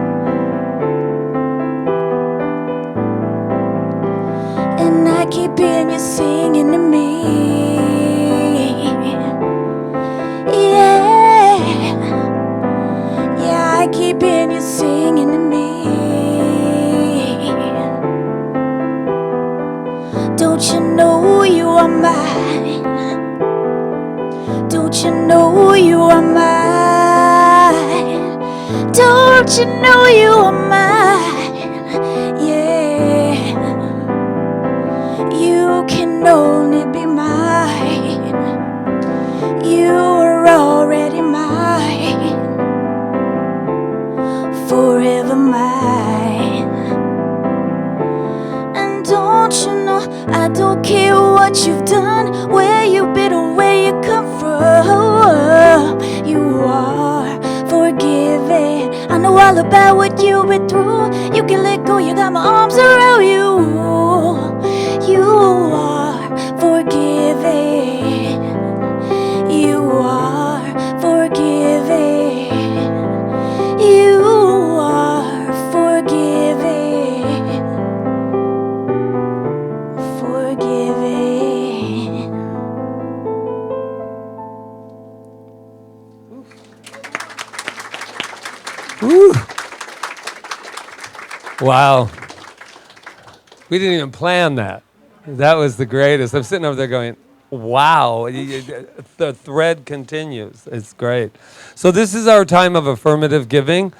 And I keep hearing you singing to me. Yeah, yeah, I keep hearing you singing to me. Don't you know you are mine? Don't you know you are mine? Don't you know you are mine? Yeah, you can only be mine. You are already mine, forever mine. And don't you know, I don't care what you've done, where you've been or where you come from. You are forgiven. I know all about what you've been through. You can let go, you got my arms around you. You are forgiven. You are forgiven. You are forgiven. Forgiven. Woo. Wow. We didn't even plan that. That was the greatest. I'm sitting over there going, wow. The thread continues. It's great. So this is our time of affirmative giving.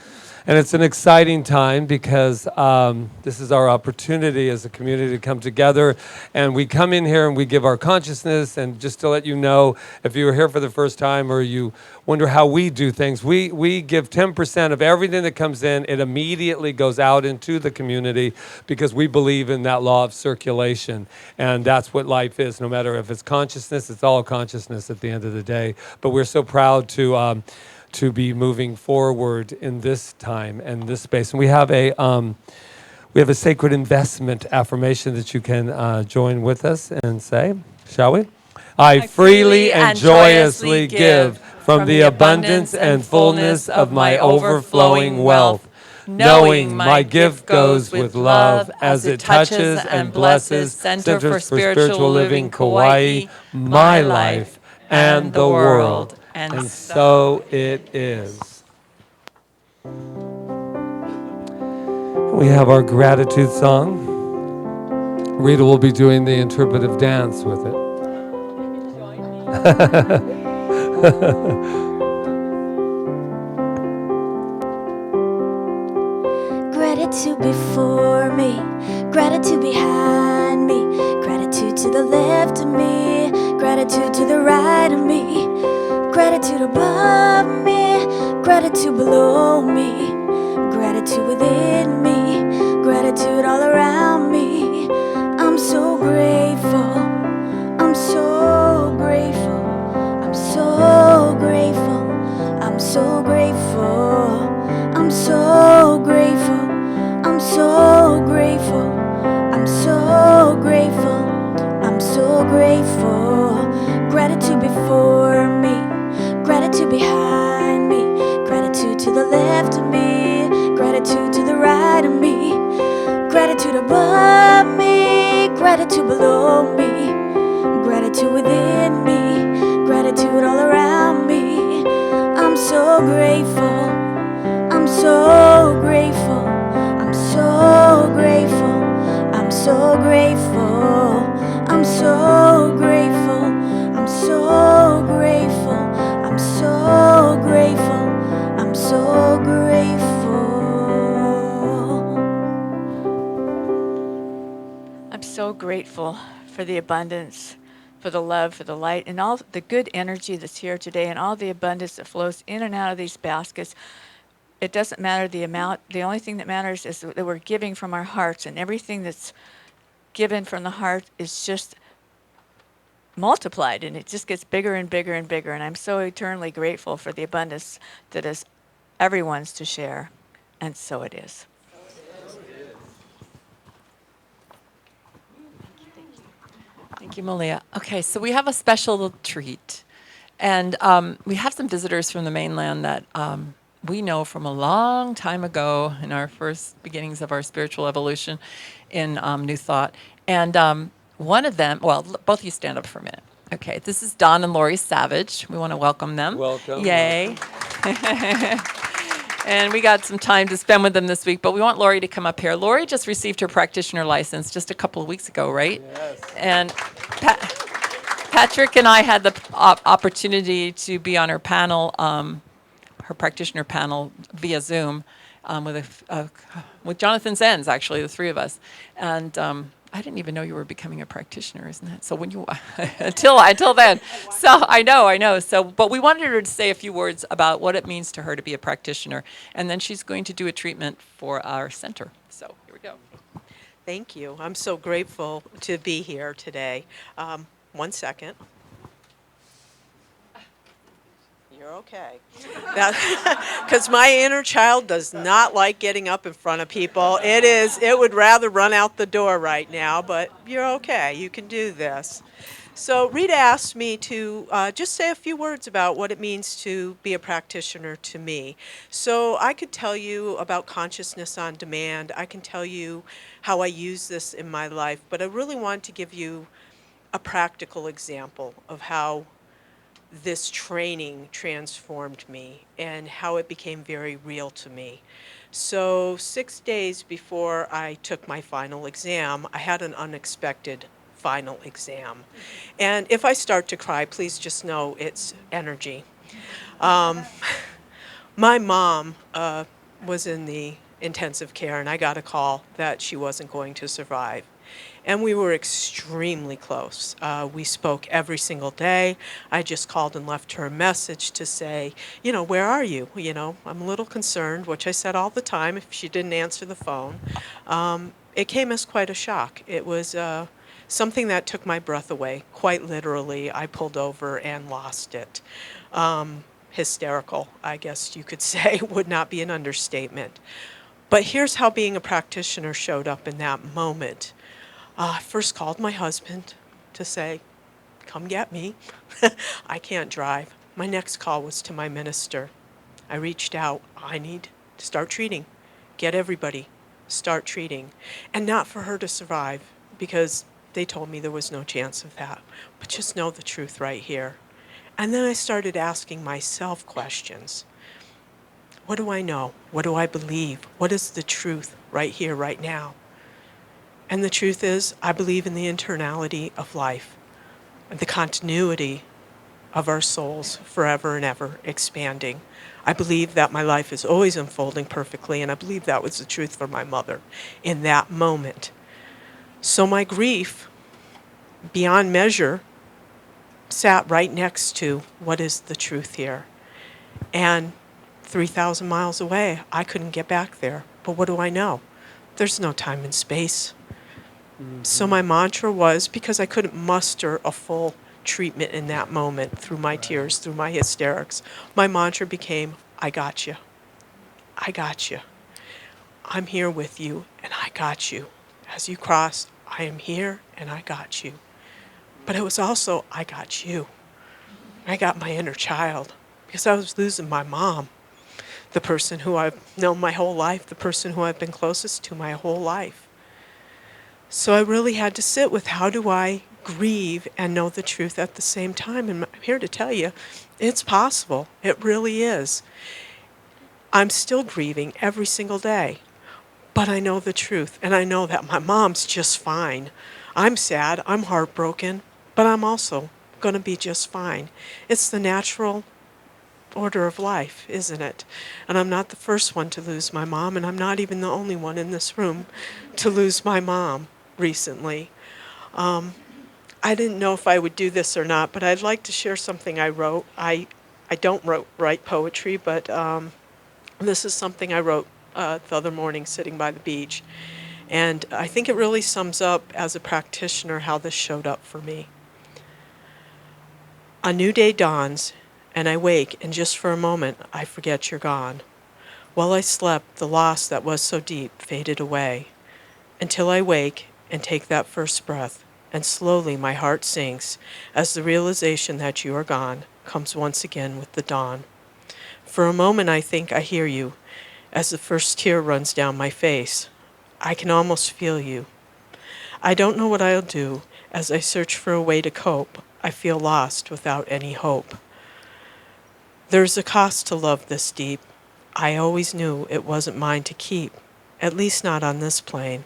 And it's an exciting time because this is our opportunity as a community to come together. And we come in here and we give our consciousness. And just to let you know, if you were here for the first time or you wonder how we do things, we give 10% of everything that comes in. It immediately goes out into the community because we believe in that law of circulation. And that's what life is. No matter if it's consciousness, it's all consciousness at the end of the day. But we're so proud to be moving forward in this time and this space. And we have a sacred investment affirmation that you can join with us and say, shall we? I freely and joyously give from the abundance and fullness of my overflowing wealth, knowing my gift goes with love as it touches and blesses Center for Spiritual Living Kauai, my life, and the world. And so it is. We have our gratitude song. Rita will be doing the interpretive dance with it. Gratitude before me, gratitude behind me, gratitude to the left of me, gratitude to the right of me, gratitude above me, gratitude below me, gratitude within me, gratitude all around me. I'm so grateful, I'm so grateful, I'm so grateful, I'm so grateful, I'm so grateful, I'm so grateful, I'm so grateful, I'm so grateful. grateful. Gratitude before me, gratitude behind me, gratitude to the left of me, gratitude to the right of me, gratitude above me, gratitude below me, gratitude within me, gratitude all around me. I'm so grateful. I'm so grateful. I'm so grateful. I'm so grateful. I'm so grateful. I'm so grateful. I'm so grateful. I'm so grateful. I'm so grateful for the abundance, for the love, for the light, and all the good energy that's here today, and all the abundance that flows in and out of these baskets. It doesn't matter the amount. The only thing that matters is that we're giving from our hearts, and everything that's given from the heart is just multiplied, and it just gets bigger and bigger and bigger. And I'm so eternally grateful for the abundance that is everyone's to share. And so it is. Thank you, Malia. Okay, so we have a special treat. And we have some visitors from the mainland that we know from a long time ago in our first beginnings of our spiritual evolution in New Thought. And one of them, well, both of you stand up for a minute. Okay, this is Don and Lori Savage. We want to welcome them. Welcome. Yay. And we got some time to spend with them this week, but we want Lori to come up here. Lori just received her practitioner license just a couple of weeks ago, right? Yes. And Patrick and I had the opportunity to be on her panel, her practitioner panel via Zoom, with Jonathan Zenz, actually, the three of us. And I didn't even know you were becoming a practitioner, isn't it? So when you until then, so I know. So, but we wanted her to say a few words about what it means to her to be a practitioner, and then she's going to do a treatment for our center. So here we go. Thank you. I'm so grateful to be here today. 1 second. You're okay. Because my inner child does not like getting up in front of people. It would rather run out the door right now, but you're okay. You can do this. So Rita asked me to just say a few words about what it means to be a practitioner to me. So I could tell you about consciousness on demand. I can tell you how I use this in my life, but I really want to give you a practical example of how this training transformed me and how it became very real to me. So 6 days before I took my final exam, I had an unexpected final exam. And if I start to cry, please just know it's energy. My mom was in the intensive care, and I got a call that she wasn't going to survive. And we were extremely close. We spoke every single day. I just called and left her a message to say, where are you? I'm a little concerned, which I said all the time if she didn't answer the phone. It came as quite a shock. It was something that took my breath away. Quite literally, I pulled over and lost it. Hysterical, I guess you could say, would not be an understatement. But here's how being a practitioner showed up in that moment. I first called my husband to say, come get me. I can't drive. My next call was to my minister. I reached out. I need to start treating. Get everybody. Start treating. And not for her to survive, because they told me there was no chance of that. But just know the truth right here. And then I started asking myself questions. What do I know? What do I believe? What is the truth right here, right now? And the truth is, I believe in the internality of life, the continuity of our souls forever and ever expanding. I believe that my life is always unfolding perfectly, and I believe that was the truth for my mother in that moment. So my grief, beyond measure, sat right next to what is the truth here. And 3,000 miles away, I couldn't get back there. But what do I know? There's no time and space. So my mantra was, because I couldn't muster a full treatment in that moment through my tears, through my hysterics, my mantra became, I got you. I got you. I'm here with you, and I got you. As you cross, I am here, and I got you. But it was also, I got you. I got my inner child because I was losing my mom, the person who I've known my whole life, the person who I've been closest to my whole life. So I really had to sit with, how do I grieve and know the truth at the same time? And I'm here to tell you, it's possible. It really is. I'm still grieving every single day, but I know the truth, and I know that my mom's just fine. I'm sad, I'm heartbroken, but I'm also going to be just fine. It's the natural order of life, isn't it? And I'm not the first one to lose my mom, and I'm not even the only one in this room to lose my mom recently. I didn't know if I would do this or not, but I'd like to share something I wrote. I don't write poetry, but this is something I wrote the other morning sitting by the beach. And I think it really sums up, as a practitioner, how this showed up for me. A new day dawns, and I wake, and just for a moment, I forget you're gone. While I slept, the loss that was so deep faded away, until I wake and take that first breath, and slowly my heart sinks as the realization that you are gone comes once again with the dawn. For a moment I think I hear you as the first tear runs down my face. I can almost feel you. I don't know what I'll do as I search for a way to cope. I feel lost without any hope. There's a cost to love this deep. I always knew it wasn't mine to keep, at least not on this plane,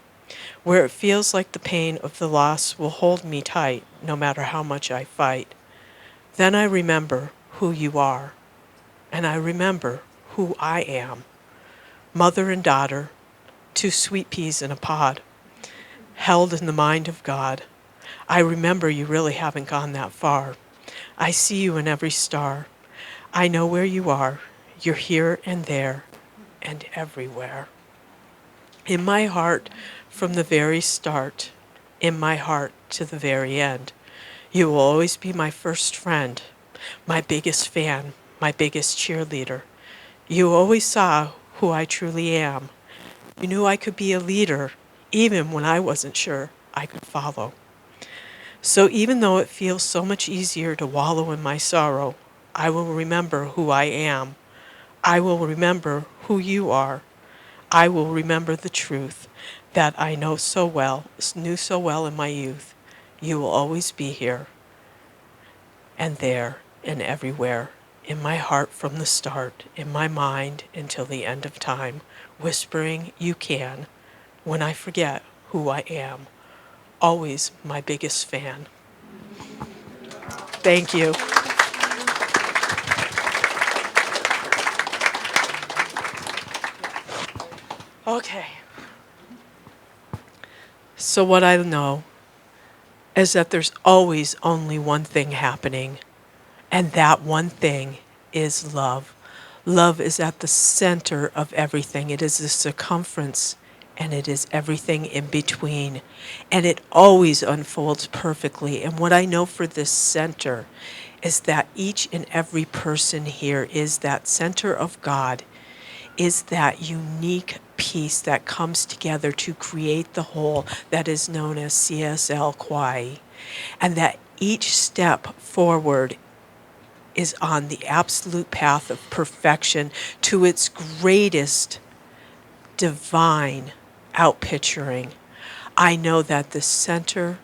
where it feels like the pain of the loss will hold me tight no matter how much I fight. Then I remember who you are, and I remember who I am. Mother and daughter, two sweet peas in a pod, held in the mind of God. I remember you really haven't gone that far. I see you in every star. I know where you are. You're here and there and everywhere. In my heart from the very start, in my heart to the very end, you will always be my first friend, my biggest fan, my biggest cheerleader. You always saw who I truly am. You knew I could be a leader, even when I wasn't sure I could follow. So even though it feels so much easier to wallow in my sorrow, I will remember who I am. I will remember who you are. I will remember the truth that I knew so well in my youth. You will always be here and there and everywhere, in my heart from the start, in my mind until the end of time, whispering, you can, when I forget who I am. Always my biggest fan. Thank you. Okay. So what I know is that there's always only one thing happening, and that one thing is love. Love is at the center of everything. It is the circumference, and it is everything in between. And it always unfolds perfectly. And what I know for this center is that each and every person here is that center of God, is that unique piece that comes together to create the whole that is known as CSL Kauai. And that each step forward is on the absolute path of perfection to its greatest divine outpicturing. I know that the center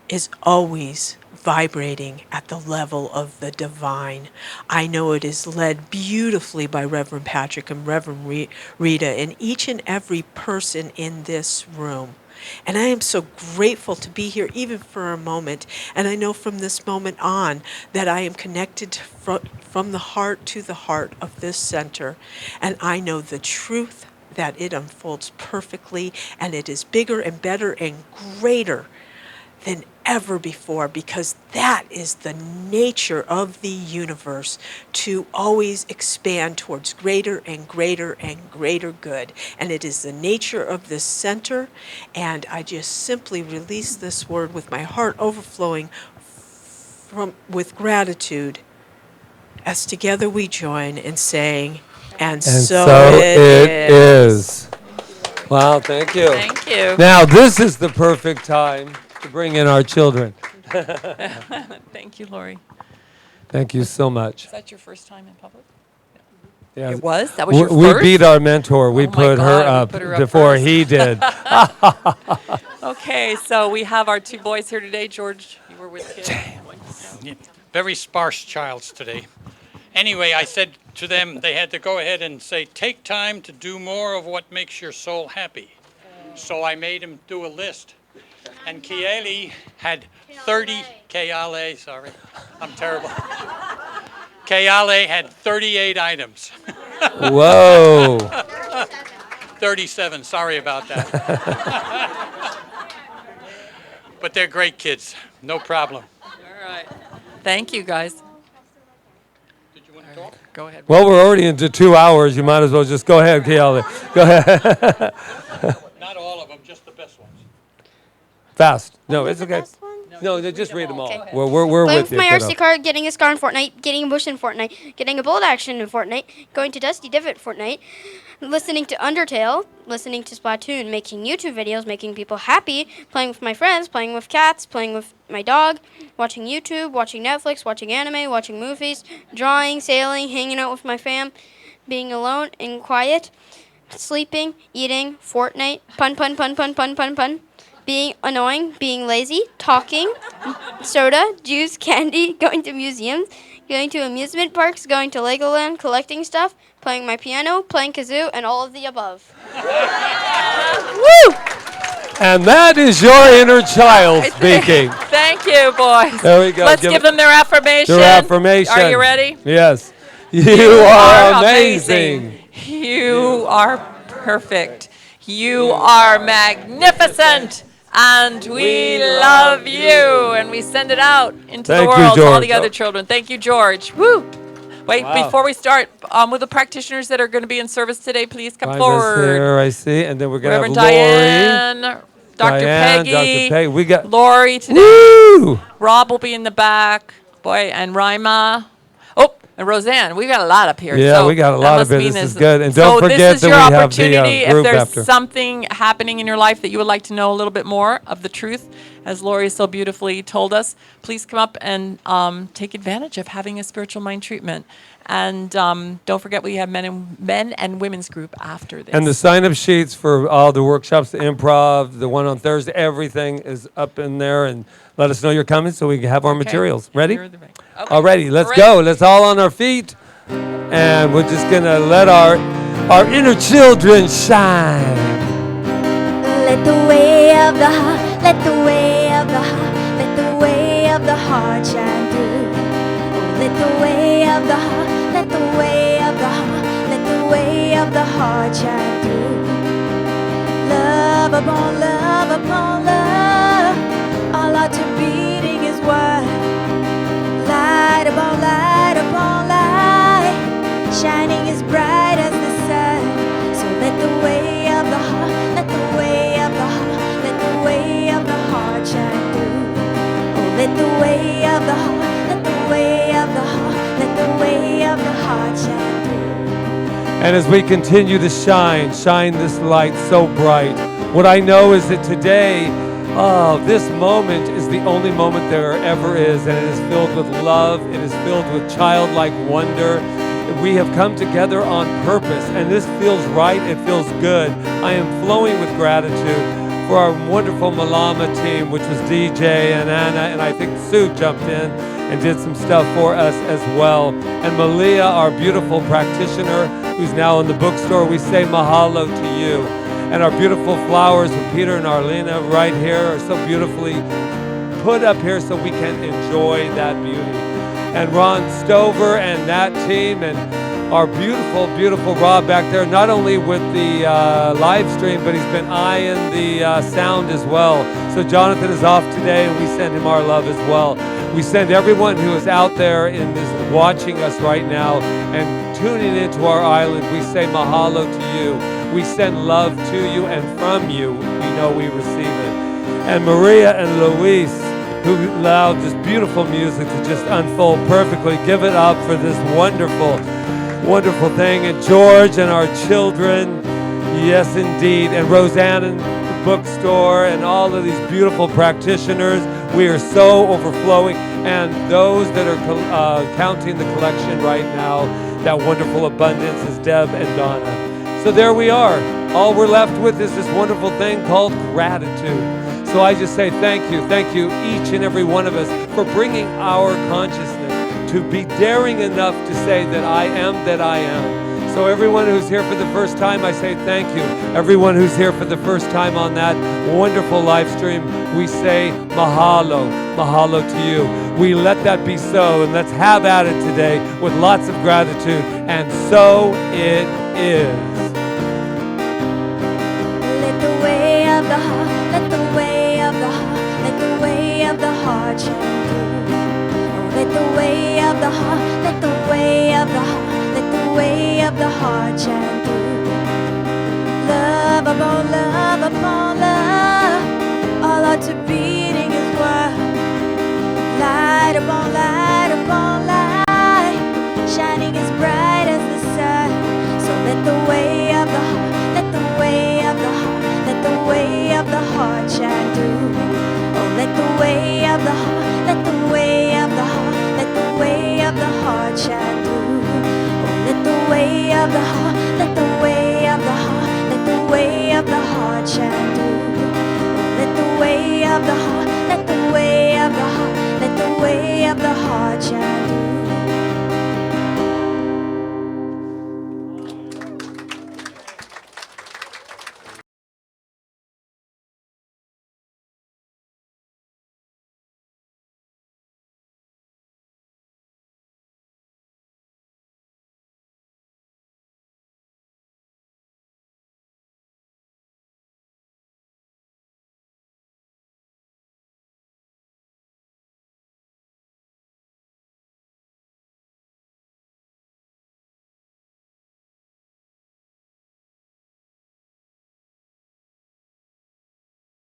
is always vibrating at the level of the divine. I know it is led beautifully by Reverend Patrick and Reverend Rita and each and every person in this room. And I am so grateful to be here even for a moment. And I know from this moment on that I am connected from the heart to the heart of this center. And I know the truth that it unfolds perfectly, and it is bigger and better and greater than ever before, because that is the nature of the universe, to always expand towards greater and greater and greater good. And it is the nature of this center, and I just simply release this word with my heart overflowing with gratitude as together we join in saying, and so it is. Wow, thank you. Thank you. Now, this is the perfect time to bring in our children. Thank you, Lori. Thank you so much. Is that your first time in public? Yeah. It was? That was your We first? beat our mentor. We Oh my put her God, we up put her up before first. he did. Okay, so we have our two boys here today. George, you were with kids. Yeah, very sparse childs today. Anyway, I said to them they had to go ahead and say, take time to do more of what makes your soul happy. So I made him do a list. And Kieli had 30, Keale, sorry, I'm terrible. Keale had 38 items. Whoa. 37, sorry about that. But they're great kids, no problem. All right. Thank you, guys. Did you want to talk? Go ahead. Well, we're already into 2 hours. You might as well just go ahead, Kiale. Go ahead. Not all of them, just the best ones. Fast. No, it's okay. No, just read them all. Okay. We're Playing with with you. my kiddo. RC car, getting a scar in Fortnite, getting a bush in Fortnite, getting a bolt action in Fortnite, going to Dusty Divot Fortnite, listening to Undertale, listening to Splatoon, making YouTube videos, making people happy, playing with my friends, playing with cats, playing with my dog, watching YouTube, watching Netflix, watching anime, watching movies, drawing, sailing, hanging out with my fam, being alone and quiet, sleeping, eating, Fortnite, pun, being annoying, being lazy, talking, soda, juice, candy, going to museums, going to amusement parks, going to Legoland, collecting stuff, playing my piano, playing kazoo, and all of the above. Woo! And that is your inner child speaking. Thank you, boys. There we go. Let's give them their affirmation. Their affirmation. Are you ready? Yes. You are amazing. You are perfect. You are magnificent. And we love you. And we send it out into the Thank you, world to all George. the other children. Thank you, George. Woo. Wait, Wow. before we start, will the practitioners that are going to be in service today please come Find us forward? here, I see. And then we're going to have Reverend Lori. Diane, Dr. Diane, Peggy, Dr. Peggy. We got Lori today. Woo! Rob will be in the back. Boy, and Rima. Oh, and Roseanne. We've got a lot up here. Yeah, so we got a that lot must of it. mean This is this- good. And so don't forget this is that your we have the opportunity. If group there's after. something happening in your life that you would like to know a little bit more of the truth, as Lori so beautifully told us, please come up and take advantage of having a spiritual mind treatment. And don't forget we have men and women's group after this. And the sign-up sheets for all the workshops, the improv, the one on Thursday, everything is up in there. And let us know you're coming so we can have our Okay. materials. Ready? You're the right- Okay. All righty, let's We're go. ready. Let's all on our feet. And we're just going to let our inner children shine. Let the way of the heart, let the way of the heart, let the way of the heart shine through. Oh, let the way of the heart, let the way of the heart, let the way of the heart shine through. Love upon love upon love, all out to beating is one. Light upon light upon light, shining as bright as the sun. So let the way of the heart, let the way of the heart, let the way of the heart shine through. Oh, let the way of the heart, let the way of the heart, let the way of the heart shine through. And as we continue to shine this light so bright. What I know is that today, this moment is the only moment there ever is, and it is filled with love. It is filled with childlike wonder. We have come together on purpose, and this feels right. It feels good. I am flowing with gratitude for our wonderful Malama team, which was DJ and Anna, and I think Sue jumped in and did some stuff for us as well. And Malia, our beautiful practitioner, who's now in the bookstore, we say mahalo to you. And our beautiful flowers with Peter and Arlena right here are so beautifully put up here so we can enjoy that beauty. And Ron Stover and that team and our beautiful, beautiful Rob back there, not only with the live stream, but he's been eyeing the sound as well. So Jonathan is off today, and we send him our love as well. We send everyone who is out there in this watching us right now and tuning into our island. We say mahalo to you. We send love to you, and from you, we know we receive it. And Maria and Luis, who allowed this beautiful music to just unfold perfectly. Give it up for this wonderful, wonderful thing. And George and our children, yes indeed. And Roseanne and the bookstore and all of these beautiful practitioners. We are so overflowing. And those that are counting the collection right now, that wonderful abundance is Deb and Donna. So there we are. All we're left with is this wonderful thing called gratitude. So I just say thank you, each and every one of us, for bringing our consciousness to be daring enough to say that I am that I am. So everyone who's here for the first time, I say thank you. Everyone who's here for the first time on that wonderful live stream, we say mahalo, mahalo to you. We let that be so, and let's have at it today with lots of gratitude, and so it is. Let the way of the heart, let the way of the heart, let the way of the heart shine through. Oh, let the way of the heart, let the way of the heart, let the way of the heart shine through. Love upon love upon love, all hearts are beating His word. Light upon light upon light, shining as bright as the sun. So let the way of the heart, let the way of the heart, let the way of the heart shine through. Oh, let the way of the heart, let the way of the heart, let the way of the heart shine through. Oh, let the way of the heart, let the way of the heart, let the way of the heart shine through. Oh, let the way of the heart, let the way of the heart, let the way of the heart shine through.